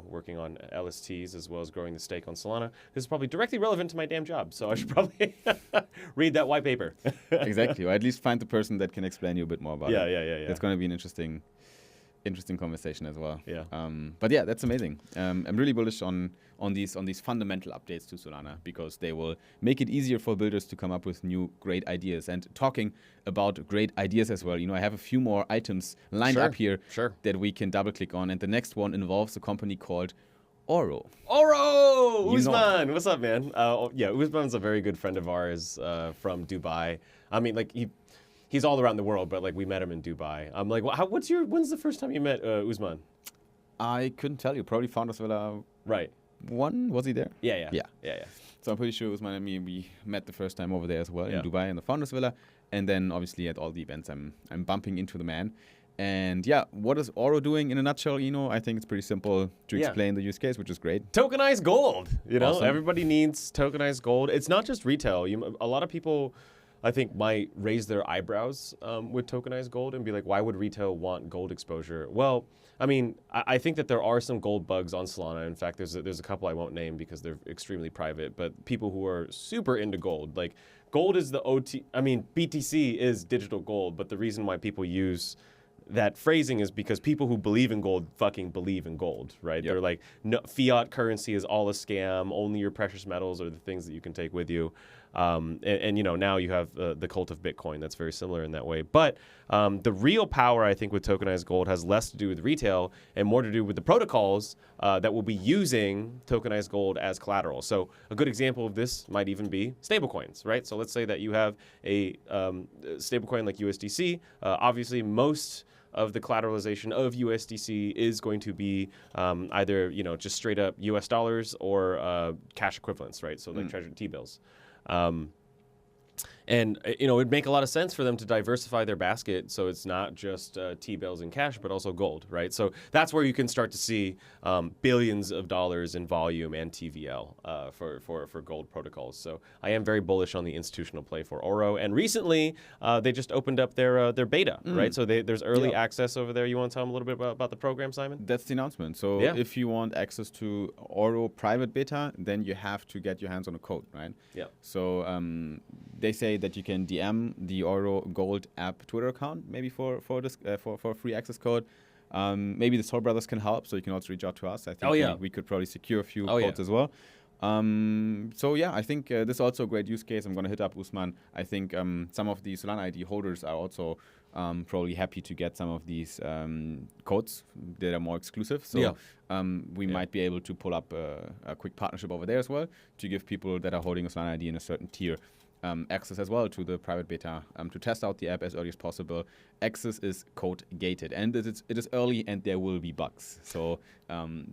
working on LSTs as well as growing the stake on Solana, this is probably directly relevant to my damn job. So I should probably read that white paper. Exactly, or at least find the person that can explain you a bit more about it. Yeah. It's going to be an interesting conversation as well. Yeah. But yeah, that's amazing. I'm really bullish on these fundamental updates to Solana, because they will make it easier for builders to come up with new great ideas. And talking about great ideas as well, I have a few more items lined up here that we can double click on. And the next one involves a company called Oro. Usman, what's up, man? Usman's a very good friend of ours from Dubai. I mean, like he's all around the world, but like we met him in Dubai. I'm like, when's the first time you met Usman? I couldn't tell you. Probably Founders Villa. Right. One, was he there? Yeah. So I'm pretty sure Usman and me, we met the first time over there as well in Dubai in the Founders Villa, and then obviously at all the events I'm bumping into the man. And yeah, what is Oro doing in a nutshell? I think it's pretty simple to explain the use case, which is great. Tokenized gold. Awesome. Everybody needs tokenized gold. It's not just retail. A lot of people, I think, might raise their eyebrows with tokenized gold and be like, why would retail want gold exposure? Well, I mean, I think that there are some gold bugs on Solana. In fact, there's a couple I won't name because they're extremely private, but people who are super into gold, like gold is the BTC is digital gold, but the reason why people use that phrasing is because people who believe in gold fucking believe in gold, right? They're like, no, fiat currency is all a scam. Only your precious metals are the things that you can take with you. And now you have the cult of Bitcoin. That's very similar in that way. But the real power, I think, with tokenized gold has less to do with retail and more to do with the protocols that will be using tokenized gold as collateral. So a good example of this might even be stablecoins, right? So let's say that you have a stablecoin like USDC. Obviously, most of the collateralization of USDC is going to be either just straight up US dollars or cash equivalents, right? So like Treasury T-bills. And it'd make a lot of sense for them to diversify their basket, so it's not just T-bills and cash, but also gold, right? So that's where you can start to see billions of dollars in volume and TVL for gold protocols. So I am very bullish on the institutional play for Oro. And recently, they just opened up their beta, right? So there's early access over there. You want to tell them a little bit about the program, Simon? That's the announcement. So if you want access to Oro private beta, then you have to get your hands on a code, right? Yeah. So they say that you can DM the Oro Gold app Twitter account maybe for free access code. Maybe the Soul Brothers can help, so you can also reach out to us. I think we could probably secure a few codes as well. I think this is also a great use case. I'm going to hit up Usman. I think some of the Solana ID holders are also probably happy to get some of these codes that are more exclusive. So we might be able to pull up a quick partnership over there as well to give people that are holding a Solana ID in a certain tier access as well to the private beta to test out the app as early as possible. Access is code gated, and it is early, and there will be bugs. So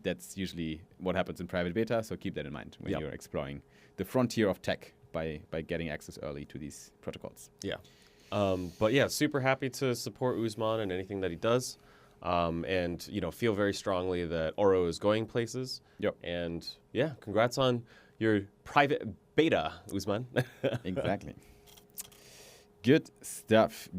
that's usually what happens in private beta. So keep that in mind when you're exploring the frontier of tech by getting access early to these protocols. Yeah. But yeah, super happy to support Usman and anything that he does. And feel very strongly that Oro is going places. Yep. And yeah, congrats on your private beta, Usman. Exactly. Good stuff.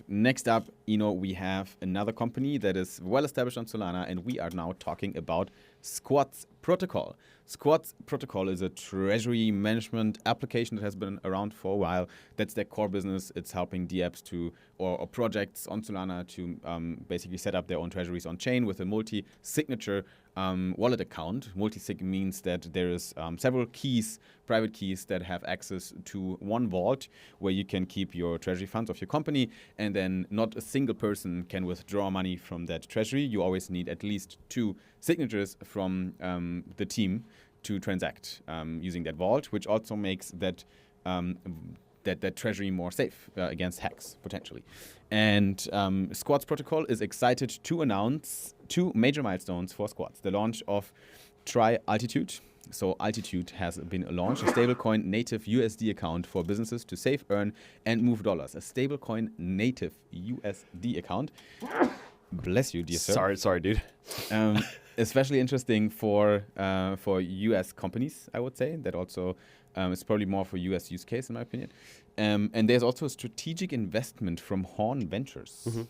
Next up, we have another company that is well established on Solana, and we are now talking about Squats Protocol. Squats Protocol is a treasury management application that has been around for a while. That's their core business. It's helping DApps or projects on Solana to basically set up their own treasuries on chain with a multi-signature wallet account. Multi-sig means that there is several keys, private keys, that have access to one vault where you can keep your treasury funds of your company, and then not a single person can withdraw money from that treasury. You always need at least 2 signatures from the team to transact using that vault, which also makes that that treasury more safe against hacks, potentially. And Squads protocol is excited to announce 2 major milestones for Squads. The launch of Altitude. So Altitude has been launched, a stablecoin native USD account for businesses to save, earn, and move dollars. A stablecoin native USD account. Bless you, dear sir. Sorry, dude. Especially interesting for US companies, I would say. That also is probably more for US use case, in my opinion. And there's also a strategic investment from Horn Ventures. Mm-hmm.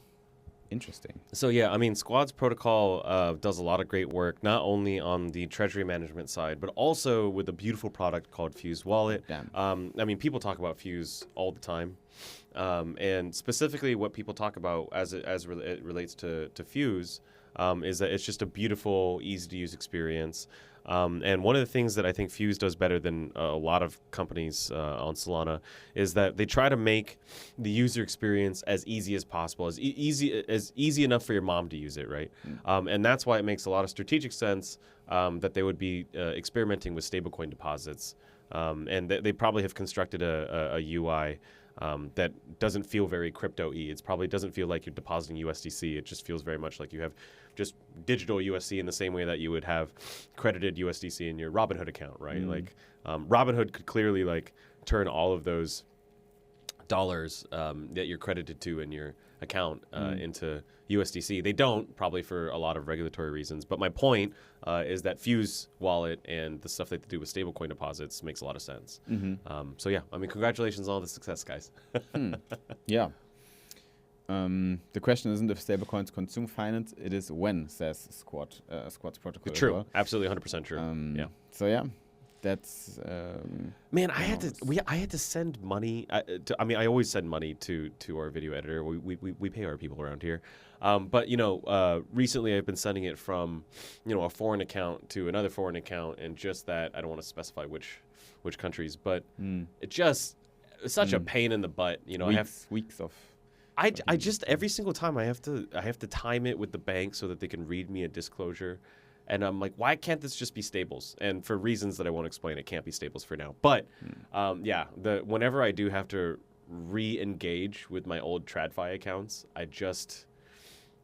Interesting. So yeah, I mean, Squads protocol does a lot of great work, not only on the treasury management side, but also with a beautiful product called Fuse Wallet. Damn. I mean, people talk about Fuse all the time. And specifically what people talk about as it relates to Fuse is that it's just a beautiful, easy-to-use experience. And one of the things that I think Fuse does better than a lot of companies on Solana is that they try to make the user experience as easy as possible, as easy enough for your mom to use it, right? And that's why it makes a lot of strategic sense that they would be experimenting with stablecoin deposits. And they probably have constructed a UI that doesn't feel very crypto-y. It probably doesn't feel like you're depositing USDC. It just feels very much like you have just digital USD in the same way that you would have credited USDC in your Robinhood account, right? Like Robinhood could clearly like turn all of those dollars that you're credited to in your account into USDC. They don't, probably for a lot of regulatory reasons. But my point is that Fuse Wallet and the stuff that they do with stablecoin deposits makes a lot of sense. So yeah, I mean, congratulations on all the success, guys. Yeah. The question isn't if stablecoins consume finance; it is when, says Squads protocol. True, well. Absolutely, 100% true. Yeah. So yeah, that's. Man, I had to send money. I always send money to our video editor. We pay our people around here. But recently I've been sending it from, a foreign account to another foreign account, and just that I don't want to specify which countries, but it's such a pain in the butt. Weeks of. I just every single time I have to time it with the bank so that they can read me a disclosure. And I'm like, why can't this just be stables? And for reasons that I won't explain, it can't be stables for now. But whenever I do have to re-engage with my old TradFi accounts, I just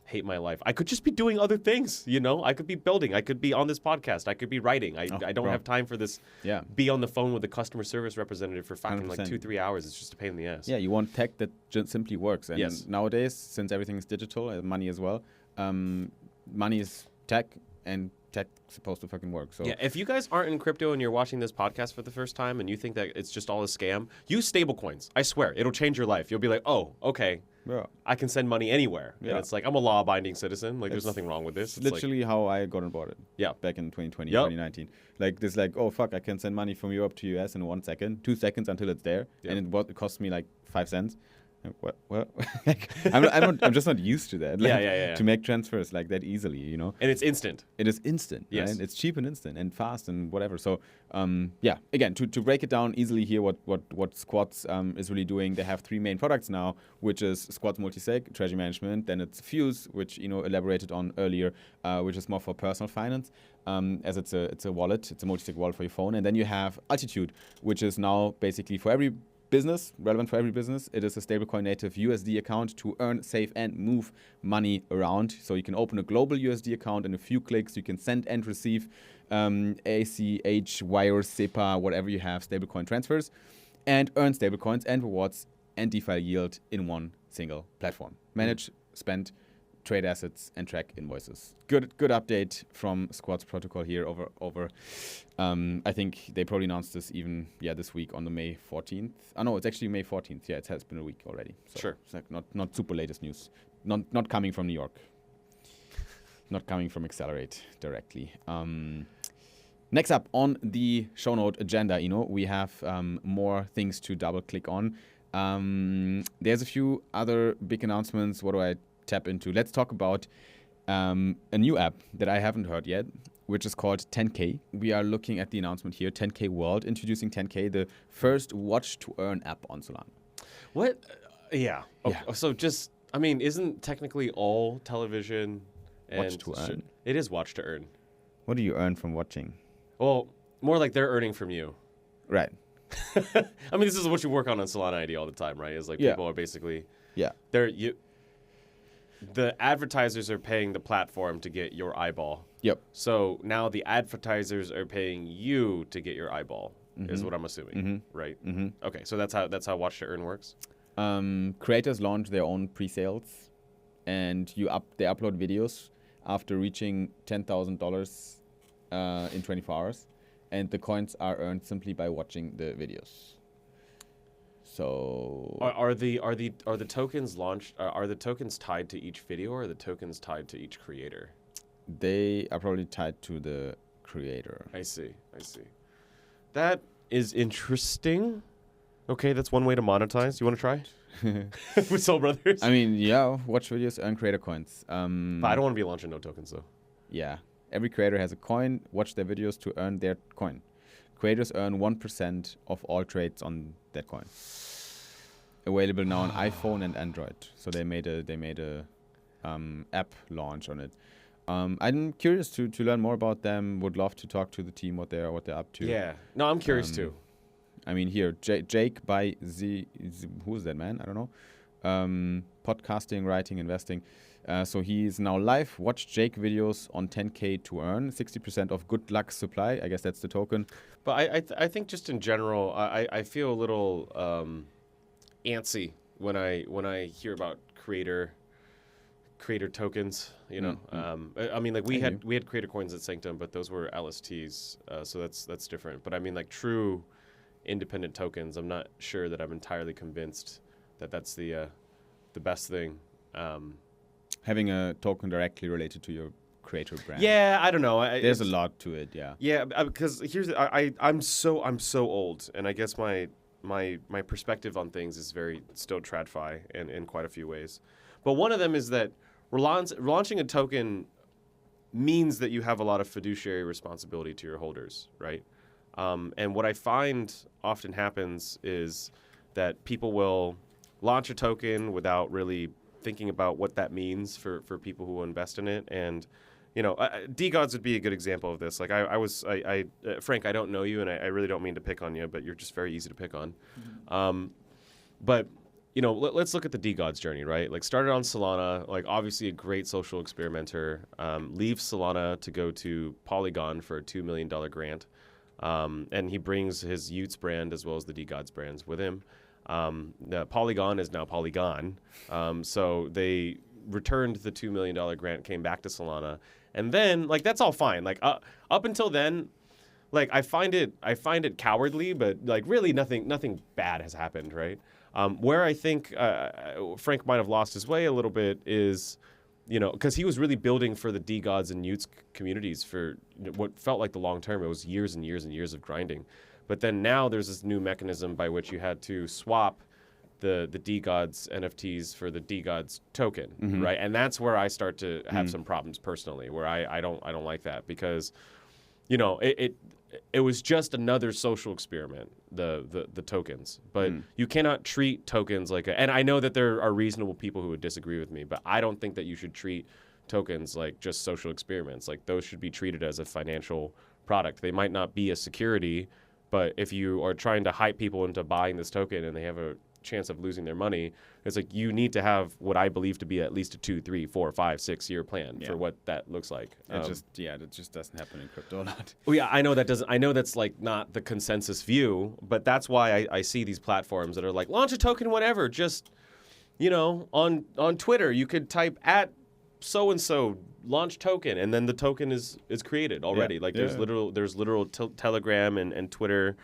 hate my life. I could just be doing other things, I could be building. I could be on this podcast. I could be writing. I don't have time for this. Yeah. Be on the phone with the customer service representative for fucking 2-3 hours. It's just a pain in the ass. Yeah, you want tech that just simply works. And yes. Nowadays, since everything is digital, money as well, money is tech, and tech supposed to fucking work. So yeah, if you guys aren't in crypto and you're watching this podcast for the first time and you think that it's just all a scam, use stablecoins. I swear, it'll change your life. You'll be like, oh, okay, yeah, I can send money anywhere. Yeah. And it's like, I'm a law-abiding citizen. Like, there's nothing wrong with this. It's literally how I got on board. Yeah. Back in 2020, 2019. Like, oh, fuck, I can send money from Europe to US in 1 second, 2 seconds until it's there. Yeah. And it cost me like 5 cents. What? I'm just not used to that. Yeah. To make transfers like that easily, And it's instant. It is instant. Yes. Right? It's cheap and instant and fast and whatever. So, again, to break it down easily here, what Squads is really doing, they have 3 main products now, which is Squads Multisig, treasury management. Then it's Fuse, which elaborated on earlier, which is more for personal finance. As it's a wallet, it's a multisig wallet for your phone. And then you have Altitude, which is now basically for every business, relevant for every business. It is a stablecoin native USD account to earn, save, and move money around. So you can open a global USD account in a few clicks. You can send and receive ACH, wire, SEPA, whatever you have, stablecoin transfers, and earn stablecoins and rewards and DeFi yield in one single platform. Manage, spend, trade assets, and track invoices. Good update from Squads protocol here over I think they probably announced this even this week on the May 14th. Oh no, it's actually May 14th. Yeah, it has been a week already. So sure. It's like not super latest news. Not coming from New York. Not coming from Accelerate directly. Next up on the show note agenda, we have more things to double click on. There's a few other big announcements. What do I tap into? Let's talk about a new app that I haven't heard yet, which is called 10K. We are looking at the announcement here, 10K World, introducing 10K, the first watch-to-earn app on Solana. What? Yeah. Okay. Yeah. So just, I mean, isn't technically all television and Watch to earn? It is watch to earn. What do you earn from watching? Well, more like they're earning from you. Right. I mean, this is what you work on Solana ID all the time, right? Is like people are basically the advertisers are paying the platform to get your eyeball. Yep. So now the advertisers are paying you to get your eyeball. Is what I'm assuming, right? Okay, so that's how watch to earn works. Creators launch their own pre-sales, and they upload videos after reaching $10,000 in 24 hours, and the coins are earned simply by watching the videos. So are the tokens launched? Are the tokens tied to each video, or are the tokens tied to each creator? They are probably tied to the creator. I see. That is interesting. Okay, that's one way to monetize. You want to try? With Soul Brothers? I mean, yeah, watch videos, earn creator coins. But I don't want to be launching no tokens, though. Yeah. Every creator has a coin. Watch their videos to earn their coin. Creators earn 1% of all trades on that coin. Available now on iPhone and Android. So they made a app launch on it. I'm curious to learn more about them. Would love to talk to the team, what they're up to. Yeah. No, I'm curious too. I mean, here, Jake by who's that man? I don't know. Podcasting, writing, investing. So he's now live. Watch Jake videos on 10K to earn 60% of good luck supply. I guess that's the token. But I think just in general, I feel a little antsy when I hear about creator tokens. You know, I mean, like we had creator coins at Sanctum, but those were LSTs, so that's different. But I mean, like true independent tokens, I'm not sure that I'm entirely convinced that that's the best thing. Having a token directly related to your creator brand. Yeah, I don't know. There's a lot to it. Yeah. Yeah, because here's I'm so old, and I guess my perspective on things is very still tradfi in quite a few ways. But one of them is that launching a token means that you have a lot of fiduciary responsibility to your holders, right? And what I find often happens is that people will launch a token without really thinking about what that means for people who invest in it. And, you know, DGods would be a good example of this. Like Frank, I don't know you, and I really don't mean to pick on you, but you're just very easy to pick on. But, you know, let's look at the DGods journey, right? Like started on Solana, like obviously a great social experimenter, leaves Solana to go to Polygon for a $2 million grant. And he brings his Utes brand as well as the DGods brands with him. The Polygon is now Polygon. So they returned the $2 million grant, came back to Solana. And then, like, that's all fine. Like, up until then, like, I find it cowardly, but, like, really nothing bad has happened, right? Where I think Frank might have lost his way a little bit is, you know, because he was really building for the DGods and Utes communities for what felt like the long term. It was years and years and years of grinding. But then now there's this new mechanism by which you had to swap the DGods NFTs for the DGods token, right? And that's where I start to have some problems personally, where I don't like that because, you know, it was just another social experiment, the tokens. But you cannot treat tokens like and I know that there are reasonable people who would disagree with me, but I don't think that you should treat tokens like just social experiments. Like those should be treated as a financial product. They might not be a security, but if you are trying to hype people into buying this token and they have a chance of losing their money, it's like you need to have what I believe to be at least a 2, 3, 4, 5, 6 year plan for what that looks like. That just doesn't happen in crypto a lot. Well, yeah, I know that doesn't. I know that's like not the consensus view, but that's why I see these platforms that are like launch a token, whatever. Just, you know, on Twitter you could type at so and so launch token, and then the token is created already. There's literal Telegram and Twitter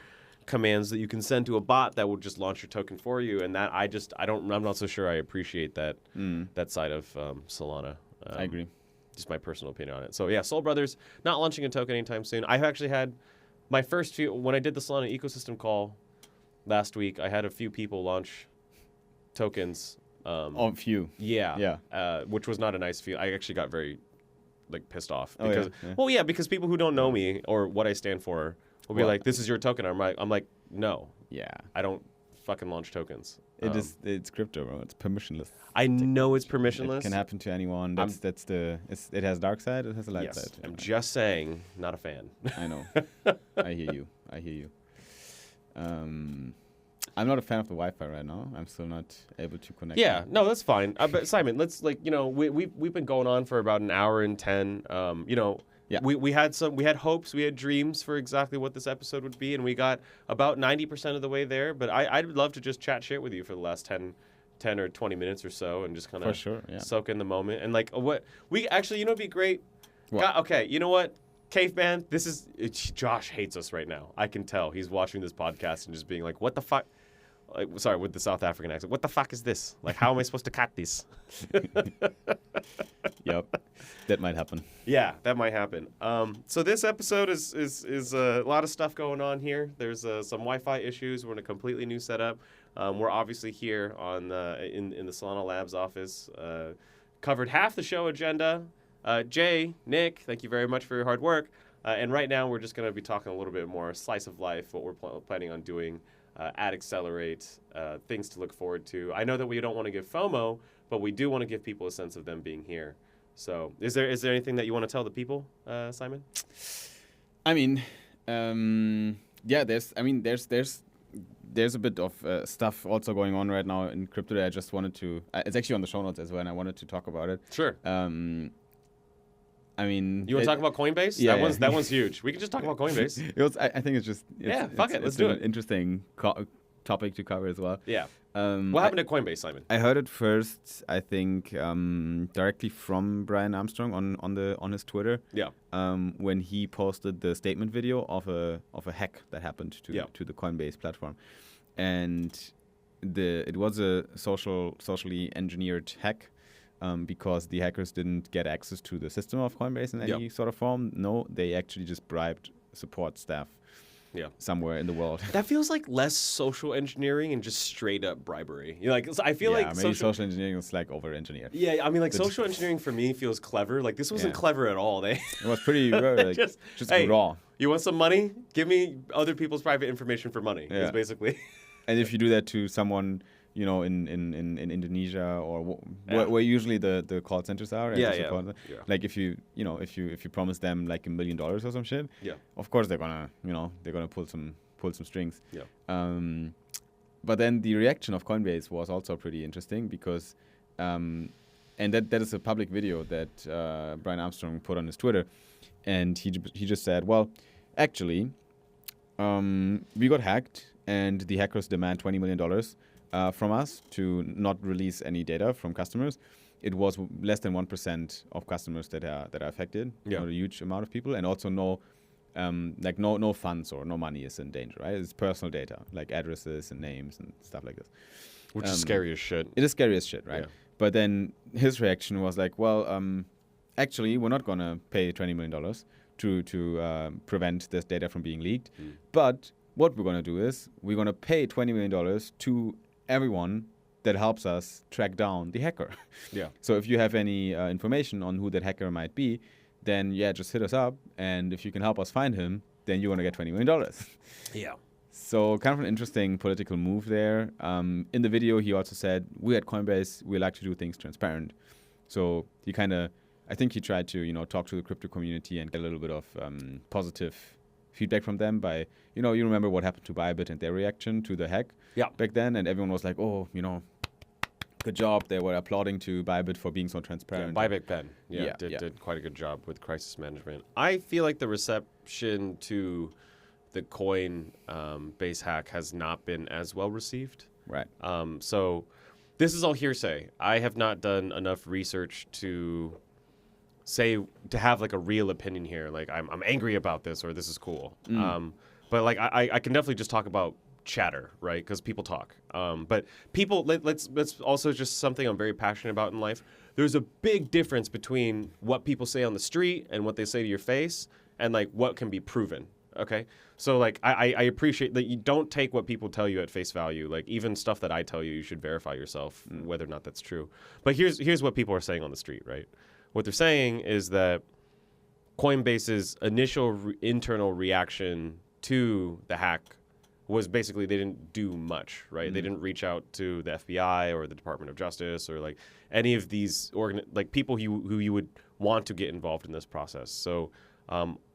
commands that you can send to a bot that will just launch your token for you, and that I'm not so sure I appreciate that that side of Solana. I agree. Just my personal opinion on it. So yeah, Soul Brothers not launching a token anytime soon. I've actually had my first few when I did the Solana ecosystem call last week. I had a few people launch tokens. Few. Yeah. Which was not a nice feel. I actually got very like pissed off Oh, because because people who don't know me or what I stand for will be like, this is your token. I'm like, no, I don't fucking launch tokens. It's crypto, bro. It's permissionless. I know it's permissionless. It can happen to anyone. It has dark side. It has a light side. I'm just saying, not a fan. I know. I hear you. I'm not a fan of the Wi-Fi right now. I'm still not able to connect. Yeah, no, that's fine. But Simon, let's we've been going on for about an hour and 10. We had hopes, we had dreams for exactly what this episode would be, and we got about 90% of the way there. But I'd love to just chat shit with you for the last 10 or 20 minutes or so, and just kind of soak in the moment. And like what we actually, it'd be great. Okay, you know what? Caveman, Josh hates us right now. I can tell. He's watching this podcast and just being like, what the fuck? Like, sorry, with the South African accent. What the fuck is this? Like, how am I supposed to cut this? Yep, that might happen. Yeah, that might happen. So this episode is a lot of stuff going on here. There's some Wi-Fi issues. We're in a completely new setup. We're obviously here on in the Solana Labs office. Covered half the show agenda. Jay, Nick, thank you very much for your hard work. And right now we're just going to be talking a little bit more slice of life, what we're planning on doing at Accelerate, things to look forward to. I know that we don't want to give FOMO, but we do want to give people a sense of them being here. So is there anything that you want to tell the people, Simon? I mean, there's a bit of stuff also going on right now in crypto that I just wanted to... it's actually on the show notes as well, and I wanted to talk about it. Sure. I mean... You want to talk about Coinbase? Yeah, that one's huge. We can just talk about Coinbase. I think it's just... Fuck it. Let's do it. Interesting topic to cover as well. Yeah. What happened to Coinbase, Simon? I heard it first, I think, directly from Brian Armstrong on his Twitter. Yeah. When he posted the statement video of a hack that happened to the Coinbase platform, and it was a socially engineered hack. Because the hackers didn't get access to the system of Coinbase in any sort of form. No, they actually just bribed support staff somewhere in the world. That feels like less social engineering and just straight up bribery. I feel like maybe social engineering is like over-engineered. Yeah, I mean, like social engineering for me feels clever. Like this wasn't clever at all. It was pretty just hey, raw. You want some money? Give me other people's private information for money. Is basically. And if you do that to someone... in Indonesia or where usually the call centers are. Like if you promise them like $1 million or some shit. Yeah. Of course they're gonna pull some strings. Yeah. But then the reaction of Coinbase was also pretty interesting because, and that is a public video that Brian Armstrong put on his Twitter, and he just said, well, actually, we got hacked and the hackers demand $20 million. From us to not release any data from customers. It was less than 1% of customers that are affected. Yeah. Not a huge amount of people, and also no funds or no money is in danger. Right? It's personal data like addresses and names and stuff like this. Which is scary as shit. It is scary as shit, right? Yeah. But then his reaction was like, well, actually, we're not gonna pay $20 million to prevent this data from being leaked. But what we're gonna do is we're gonna pay $20 million to everyone that helps us track down the hacker. Yeah. So if you have any information on who that hacker might be, then just hit us up, and if you can help us find him, then you're gonna get $20 million. Yeah. So kind of an interesting political move there. In the video, he also said, we at Coinbase, we like to do things transparent. So he I think he tried to talk to the crypto community and get a little bit of positive feedback from them by, you remember what happened to Bybit and their reaction to the hack back then, and everyone was like, oh, good job. They were applauding to Bybit for being so transparent. Yeah, Bybit Pen did quite a good job with crisis management. I feel like the reception to the Coinbase hack has not been as well received. Right. So this is all hearsay. I have not done enough research to have like a real opinion here. Like I'm angry about this or this is cool. But like I can definitely just talk about chatter, right? Because people talk. But people, let's also just something I'm very passionate about in life. There's a big difference between what people say on the street and what they say to your face and like what can be proven. Okay. So like I appreciate that you don't take what people tell you at face value. Like even stuff that I tell you, you should verify yourself whether or not that's true. But here's what people are saying on the street, right? What they're saying is that Coinbase's initial internal reaction to the hack was basically they didn't do much, right? They didn't reach out to the FBI or the Department of Justice or like any of these people who you would want to get involved in this process. So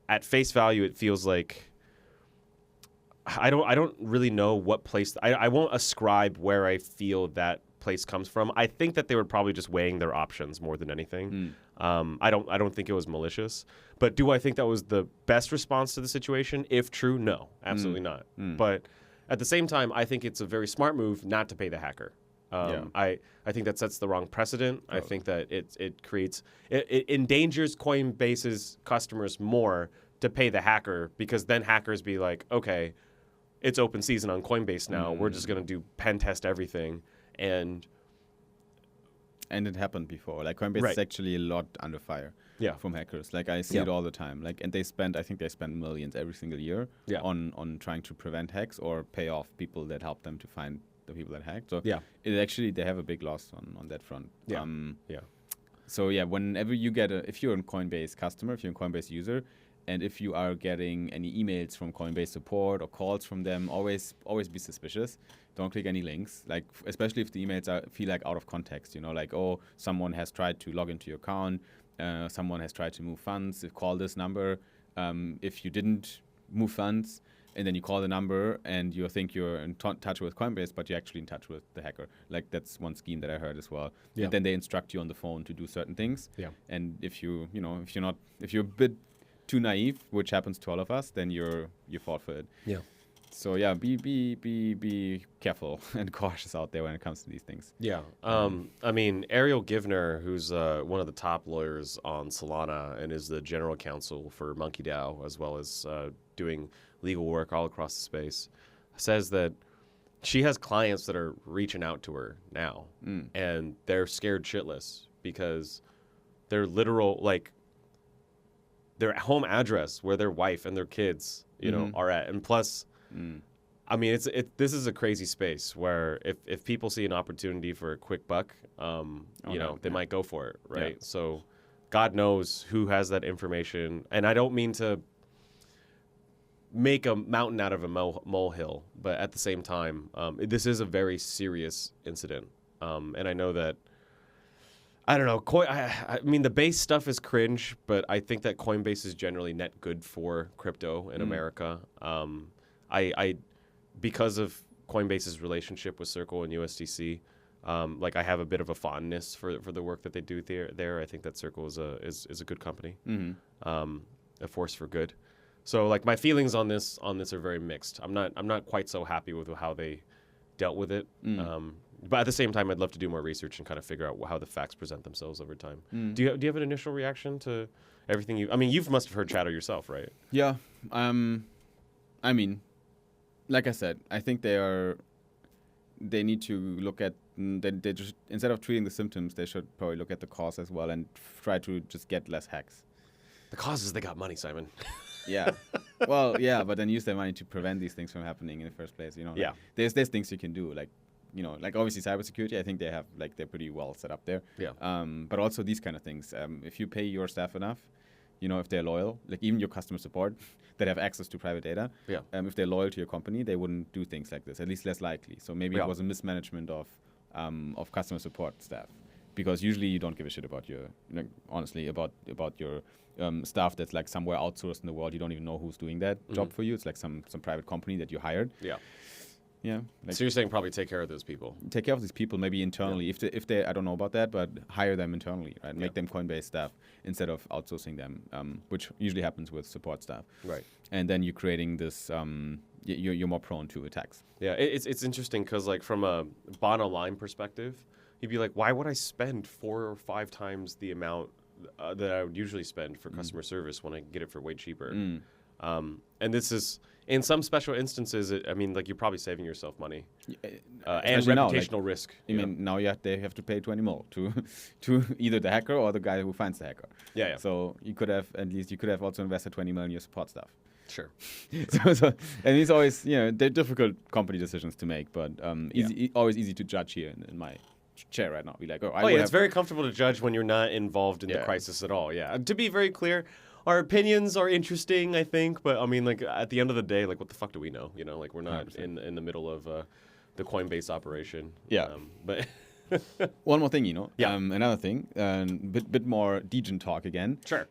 at face value, it feels like I don't really know what place I won't ascribe where I feel that place comes from. I think that they were probably just weighing their options more than anything. I don't think it was malicious. But do I think that was the best response to the situation? If true, no, absolutely not. But at the same time, I think it's a very smart move not to pay the hacker. I think that sets the wrong precedent. I think that it endangers Coinbase's customers more to pay the hacker, because then hackers be like, okay, it's open season on Coinbase now. We're just going to do pen test everything. And it happened before. Like Coinbase is actually a lot under fire from hackers. Like I see it all the time. Like, and I think they spend millions every single year on trying to prevent hacks or pay off people that help them to find the people that hacked. So it actually, they have a big loss on that front. So whenever you if you're a Coinbase customer, if you're a Coinbase user, and if you are getting any emails from Coinbase support or calls from them, always be suspicious. Don't click any links, like especially if the emails feel like out of context. Like, oh, someone has tried to log into your account, someone has tried to move funds. Call this number. If you didn't move funds, and then you call the number and you think you're in touch with Coinbase, but you're actually in touch with the hacker. Like that's one scheme that I heard as well. And then they instruct you on the phone to do certain things. And if you're a bit too naive, which happens to all of us, then you fall for it. So be careful and cautious out there when it comes to these things. I mean, Ariel Givner, who's one of the top lawyers on Solana and is the general counsel for MonkeyDAO, as well as doing legal work all across the space, says that she has clients that are reaching out to her now, and they're scared shitless because their their home address where their wife and their kids, are at, and plus. I mean, this is a crazy space where if people see an opportunity for a quick buck, they might go for it, right? So God knows who has that information. And I don't mean to make a mountain out of a molehill, but at the same time, this is a very serious incident. And I know that, I don't know, I mean, the base stuff is cringe, but I think that Coinbase is generally net good for crypto in America. Because of Coinbase's relationship with Circle and USDC, I have a bit of a fondness for the work that they do there. I think that Circle is a good company, a force for good. So my feelings on this are very mixed. I'm not quite so happy with how they dealt with it. But at the same time, I'd love to do more research and kind of figure out how the facts present themselves over time. Do you have an initial reaction to everything you must have heard chatter yourself, right? Yeah. I mean, like I said, I think they need to look at, they just, instead of treating the symptoms, they should probably look at the cause as well and try to just get less hacks. The cause is they got money, Simon. Well, but then use their money to prevent these things from happening in the first place. There's things you can do, obviously cybersecurity. I think they have they're pretty well set up there. But also these kind of things. If you pay your staff enough, if they're loyal, even your customer support that have access to private data, if they're loyal to your company, they wouldn't do things like this, at least less likely. So maybe it was a mismanagement of customer support staff, because usually you don't give a shit about your, honestly, about your staff that's somewhere outsourced in the world. You don't even know who's doing that job for you. It's some private company that you hired. So you're saying probably take care of those people. Take care of these people, maybe internally. If they I don't know about that, but hire them internally, right? Make them Coinbase staff instead of outsourcing them, which usually happens with support staff. Right. And then you're creating this. You're more prone to attacks. Yeah, it's interesting because from a bottom line perspective, you'd be like, why would I spend 4 or 5 times the amount that I would usually spend for customer service when I can get it for way cheaper? And this is. In some special instances, you're probably saving yourself money and reputational risk. Now they have to pay 20 more to either the hacker or the guy who finds the hacker. So you could have also invested 20 million in your support staff. Sure. so and it's always they're difficult company decisions to make, but always easy to judge here in my chair right now. Be like, it's very comfortable to judge when you're not involved in the crisis at all. Yeah. To be very clear, our opinions are interesting, I think, but I mean, like at the end of the day, like what the fuck do we know? You know, like we're not 100%. in the middle of the Coinbase operation. Yeah. But One more thing, Yeah. another thing, bit more Degen talk again. Sure.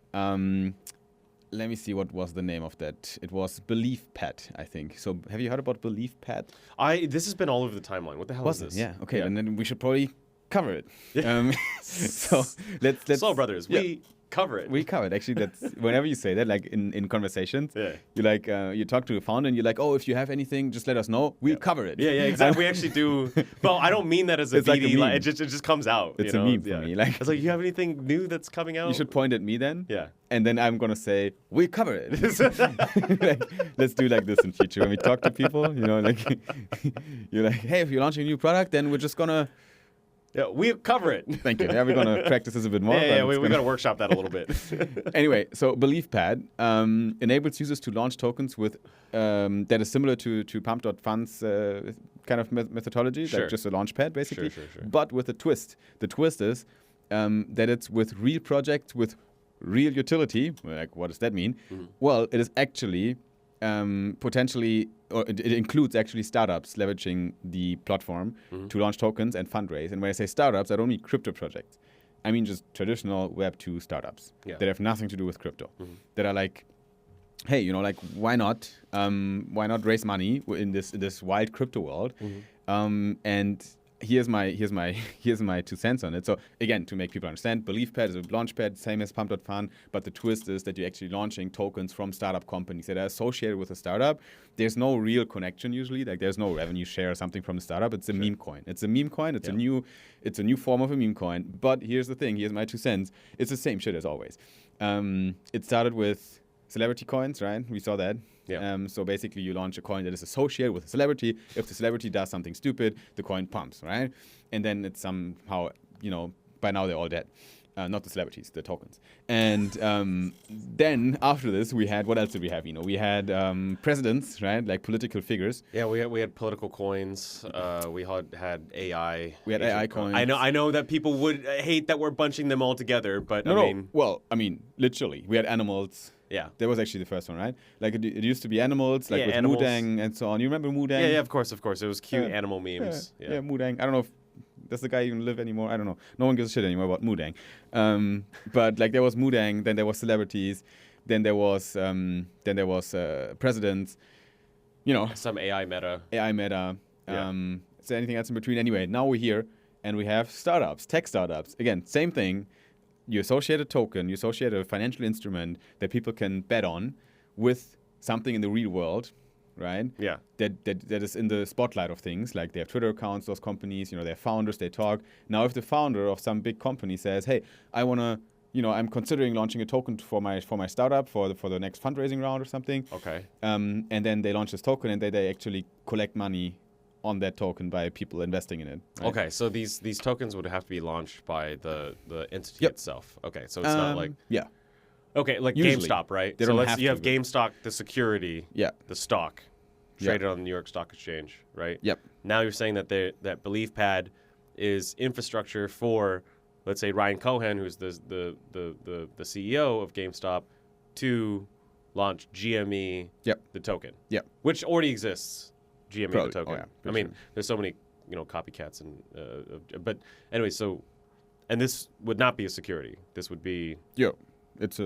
Let me see, what was the name of that? It was Belief Pad, I think. So have you heard about Belief Pad? This has been all over the timeline. What the hell is this? Yeah. Okay. And then we should probably cover it. So let's. Soul Brothers, we cover it. We cover it. Actually, that's whenever you say that, like in conversations, Yeah. you like you talk to a founder and you're like, oh, if you have anything, just let us know. We cover it. Yeah, exactly. We actually do. Well, I don't mean that as a It's like a BD. meme. It just comes out. It's you a know? meme for me. Like, it's like, you have anything new that's coming out? you should point at me then. Yeah. And then I'm gonna say, we cover it. Like, let's do like this in future when we talk to people. Like you're like, hey, if you're launching a new product, then we're just gonna. Yeah, we cover it. Thank you. Yeah, we're gonna practice this a bit more. Yeah, we gotta workshop that a little bit. Anyway, so Belief Pad enables users to launch tokens with that is similar to Pump.Fund's kind of methodology, Sure. like just a launch pad basically, Sure. but with a twist. The twist is that it's with real projects with real utility. Like, what does that mean? Mm-hmm. Well, it is actually potentially, or it includes actually startups leveraging the platform to launch tokens and fundraise. And when I say startups, I don't mean crypto projects. I mean just traditional Web2 startups that have nothing to do with crypto. That are like, hey, like, why not raise money in this wild crypto world? And here's my 2 cents on it. So again, to make people understand, Belief Pad is a launch pad, same as Pump.Fund, but the twist is that you're actually launching tokens from startup companies that are associated with a startup. There's no real connection usually, like there's no revenue share or something from the startup. It's a meme coin. It's a meme coin. It's a new form of a meme coin. But here's the thing. Here's my 2 cents. It's the same shit as always. It started with celebrity coins, right? We saw that. Yeah. So basically, you launch a coin that is associated with a celebrity. If the celebrity does something stupid, the coin pumps, right? And then it's somehow, by now they're all dead. Not the celebrities, the tokens. And then after this, we had, what else did we have? We had presidents, right? Like political figures. Yeah, we had political coins. We had AI. We had AI coins. I know that people would hate that we're bunching them all together, but Well, literally, we had animals. Yeah. That was actually the first one, right? Like it used to be animals, like with animals. Mudang and so on. You remember Mudang? Yeah, of course. It was cute animal memes. Yeah, Mudang. I don't know if does the guy even live anymore. I don't know. No one gives a shit anymore about Mudang. But like there was Mudang, then there was celebrities, then there was presidents. Some AI meta. Is there anything else in between? Anyway, now we're here and we have startups, tech startups. Again, same thing. You associate a token, you associate a financial instrument that people can bet on with something in the real world, right? Yeah. That is in the spotlight of things. Like they have Twitter accounts, those companies, they're founders, they talk. Now if the founder of some big company says, hey, I want to, I'm considering launching a token for my startup for the next fundraising round or something. Okay. And then they launch this token and they actually collect money on that token by people investing in it. Right? Okay, so these tokens would have to be launched by the entity itself. Okay, so it's not like Okay, like Usually, GameStop, right? they So don't have you to, have but- GameStop, the security, the stock, traded on the New York Stock Exchange, right? Yep. Now you're saying that that Belief Pad is infrastructure for, let's say, Ryan Cohen, who's the CEO of GameStop, to launch GME, the token, which already exists. GME Probably. the token. Oh, yeah, I mean, there's so many copycats and but anyway, so and this would not be a security. This would be it's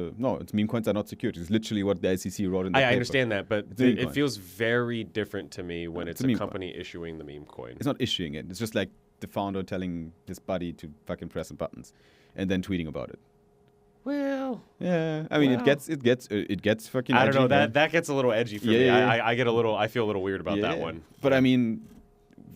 meme coins are not securities. It's literally what the SEC wrote in the I paper. understand that, but it feels very different to me when it's a company issuing the meme coin. It's not issuing it. It's just like the founder telling his buddy to fucking press some buttons and then tweeting about it. Well, yeah. I mean, it gets fucking. I don't edgy, know. That gets a little edgy for me. I feel a little weird about that one. But I mean,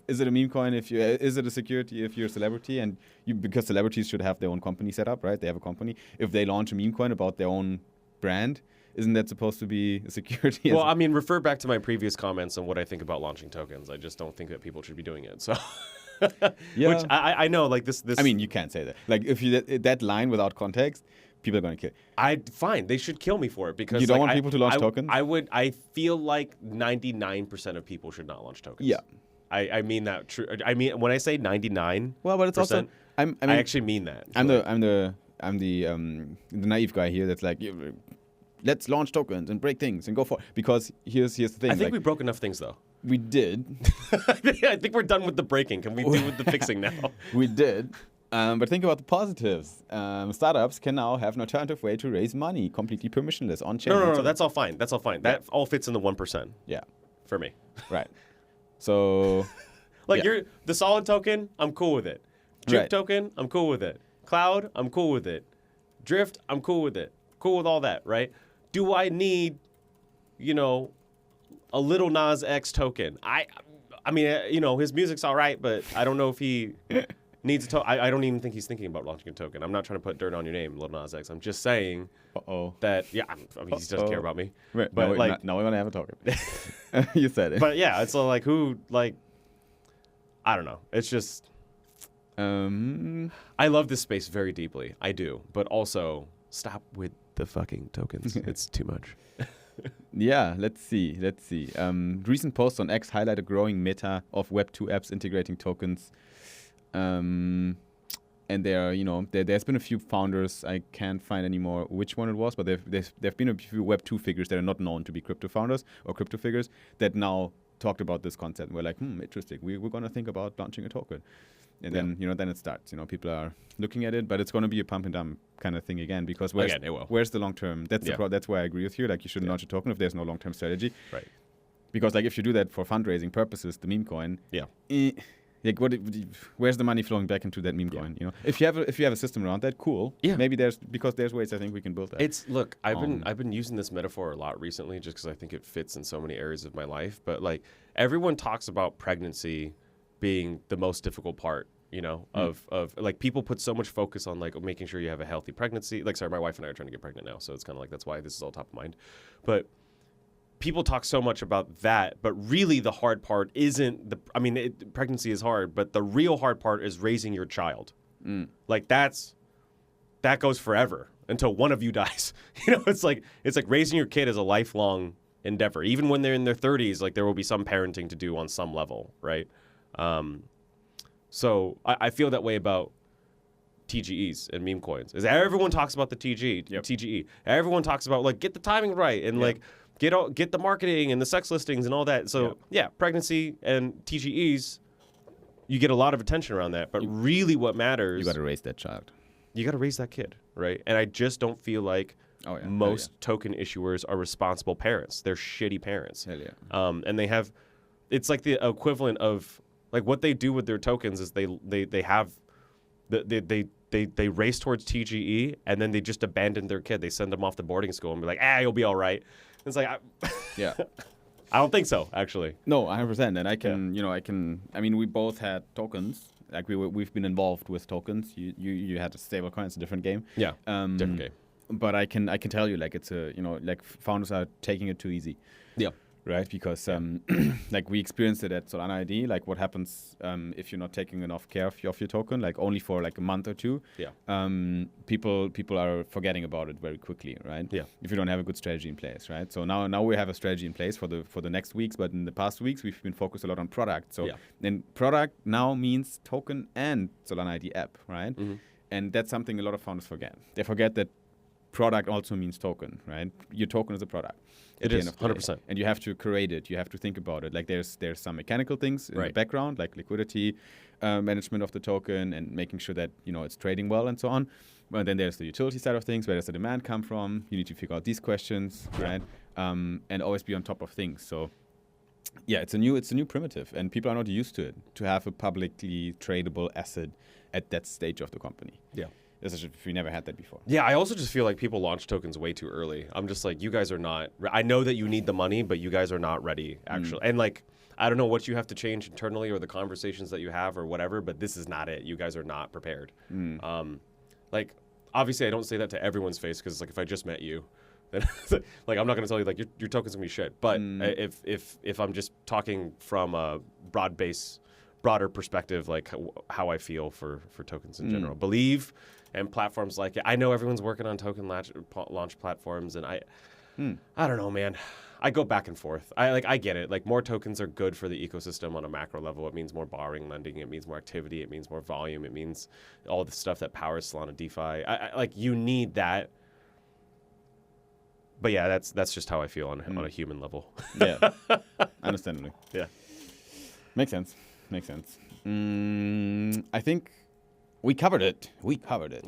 is it a meme coin is it a security if you're a celebrity and because celebrities should have their own company set up, right? They have a company. If they launch a meme coin about their own brand, isn't that supposed to be a security? Well, I mean, refer back to my previous comments on what I think about launching tokens. I just don't think that people should be doing it. So. Which I know, like this. I mean, you can't say that. Like if you that line without context, people are going to kill. Fine. They should kill me for it because you don't want people to launch tokens. I feel like 99% of people should not launch tokens. Yeah. I mean that true. I mean when I say 99. Well, but it's also I actually mean that. I'm the naive guy here. That's like let's launch tokens and break things and go for it. Because here's the thing. I think we broke enough things, though. We did. I think we're done with the breaking. Can we do with the fixing now? We did. But think about the positives. Startups can now have an alternative way to raise money, completely permissionless, on-chain. No, that's all fine. That's all fine. That all fits in the 1%. Yeah. For me. Right. So... Like, the solid token, I'm cool with it. Drip token, I'm cool with it. Cloud, I'm cool with it. Drift, I'm cool with it. Cool with all that, right? Do I need, a little Nas X token? I mean, his music's all right, but I don't know if he needs a token. I don't even think he's thinking about launching a token. I'm not trying to put dirt on your name, Lil Nas X. I'm just saying that, he doesn't care about me. Right. But now we're going to have a token. You said it. But yeah, it's like I don't know. It's just... I love this space very deeply. I do. But also, stop with the fucking tokens. It's too much. Yeah, let's see. Recent posts on X highlight a growing meta of Web2 apps integrating tokens. And there's been a few founders. I can't find anymore which one it was, but there've been a few Web2 figures that are not known to be crypto founders or crypto figures that now talked about this concept. And we're like, interesting. We're going to think about launching a token. And then, then it starts. People are looking at it, but it's going to be a pump and dump kind of thing again. Because where's the long term? That's why I agree with you. Like, you shouldn't launch a token if there's no long term strategy. Right. Because if you do that for fundraising purposes, the meme coin. Yeah. Where's the money flowing back into that meme coin? If you have a system around that, cool. Yeah. Maybe there's ways I think we can build that. I've been using this metaphor a lot recently, just because I think it fits in so many areas of my life. But everyone talks about pregnancy being the most difficult part, of people put so much focus on making sure you have a healthy pregnancy. My wife and I are trying to get pregnant now, so it's kind of that's why this is all top of mind. But people talk so much about that, but really the hard part isn't pregnancy is hard, but the real hard part is raising your child. That goes forever until one of you dies. It's like raising your kid is a lifelong endeavor. Even when they're in their 30s, there will be some parenting to do on some level, right? So I feel that way about TGEs and meme coins. Is everyone talks about the TGE. Everyone talks about get the timing right and get the marketing and the sex listings and all that. So pregnancy and TGEs, you get a lot of attention around that. But really what matters... You got to raise that child. You got to raise that kid, right? And I just don't feel like most token issuers are responsible parents. They're shitty parents. Hell yeah. And they have... It's like the equivalent of... what they do with their tokens is they race towards TGE and then they just abandon their kid. They send them off to boarding school and be like, you'll be all right. It's I don't think so, actually. No, 100%. And we both had tokens. We've been involved with tokens. You had a stable coin. It's a different game. Yeah, different game. But I can tell you, it's founders are taking it too easy. Yeah. Right, because we experienced it at Solana ID. What happens if you're not taking enough care of your token, only for a month or two? Yeah. People are forgetting about it very quickly, right? Yeah. If you don't have a good strategy in place, right? So now we have a strategy in place for the next weeks, but in the past weeks we've been focused a lot on product. So and product now means token and Solana ID app, right? Mm-hmm. And that's something a lot of founders forget. They forget that product also means token, right? Your token is a product. It is 100%, and you have to create it. You have to think about it. There's some mechanical things in the background, like liquidity, management of the token, and making sure that it's trading well and so on. But then there's the utility side of things. Where does the demand come from? You need to figure out these questions, right? And always be on top of things. So it's a new primitive, and people are not used to it. To have a publicly tradable asset at that stage of the company. Yeah. We never had that before. Yeah, I also just feel like people launch tokens way too early. I'm just you guys are not... I know that you need the money, but you guys are not ready, actually. And I don't know what you have to change internally or the conversations that you have or whatever, but this is not it. You guys are not prepared. Obviously, I don't say that to everyone's face because if I just met you, then I'm not going to tell you your token's going to be shit. But if I'm just talking from a broader perspective, how I feel for tokens in general. Believe... And platforms like it. I know everyone's working on token launch platforms, and I don't know, man. I go back and forth. I get it. More tokens are good for the ecosystem on a macro level. It means more borrowing, lending. It means more activity. It means more volume. It means all the stuff that powers Solana DeFi. You need that. But yeah, that's just how I feel on a human level. Yeah, understandably. Yeah. Makes sense. I think we covered it. Yeah, we covered it.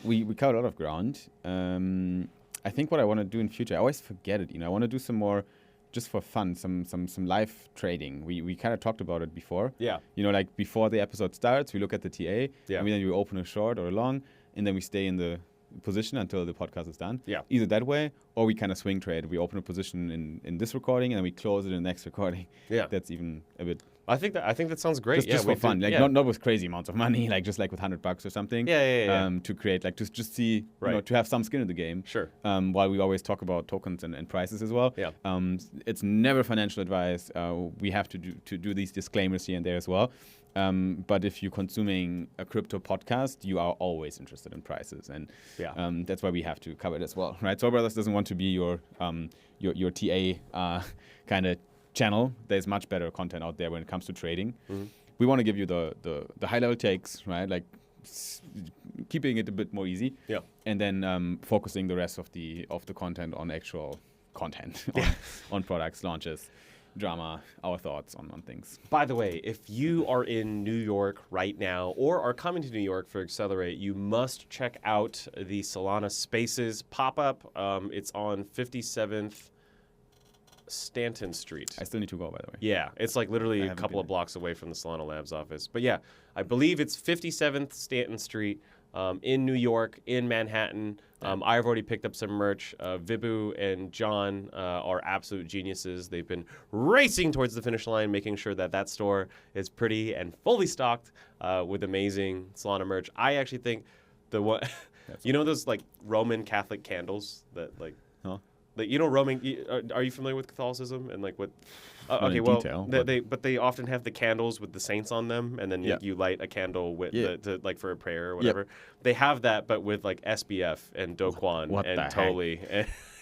We covered a lot of ground. I think what I want to do in future, I always forget it. I want to do some more, just for fun, some live trading. We kind of talked about it before. Yeah. Like before the episode starts, we look at the TA. Yeah. And then we open a short or a long, and then we stay in the position until the podcast is done. Yeah. Either that way, or we kind of swing trade. We open a position in this recording, and then we close it in the next recording. Yeah. That's even a bit. I think that sounds great. Just for fun, not with crazy amounts of money, just with $100 or something. Yeah. To create, just see, Right. to have some skin in the game. Sure. While we always talk about tokens and prices as well. Yeah. It's never financial advice. We have to do these disclaimers here and there as well. But if you're consuming a crypto podcast, you are always interested in prices, and that's why we have to cover it as well, right? Soul Brothers doesn't want to be your TA kind of channel. There's much better content out there when it comes to trading. Mm-hmm. We want to give you the high level takes, right? Keeping it a bit more easy. Yeah. And then focusing the rest of the content on actual content, on products, launches, drama, our thoughts on things. By the way, if you are in New York right now or are coming to New York for Accelerate, you must check out the Solana Spaces pop-up. It's on 57th Stanton Street. I still need to go, by the way. Yeah, it's literally a couple of blocks away from the Solana Labs office. But yeah, I believe it's 57th Stanton Street in New York, in Manhattan. I've already picked up some merch. Vibhu and John are absolute geniuses. They've been racing towards the finish line, making sure that store is pretty and fully stocked with amazing Solana merch. I actually think the one, those Roman Catholic candles that Huh? Roman. Are you familiar with Catholicism and what? Okay, well, detail, they often have the candles with the saints on them, and then you light a candle with for a prayer or whatever. Yep. They have that, but with SBF and Do Kwon and Toli,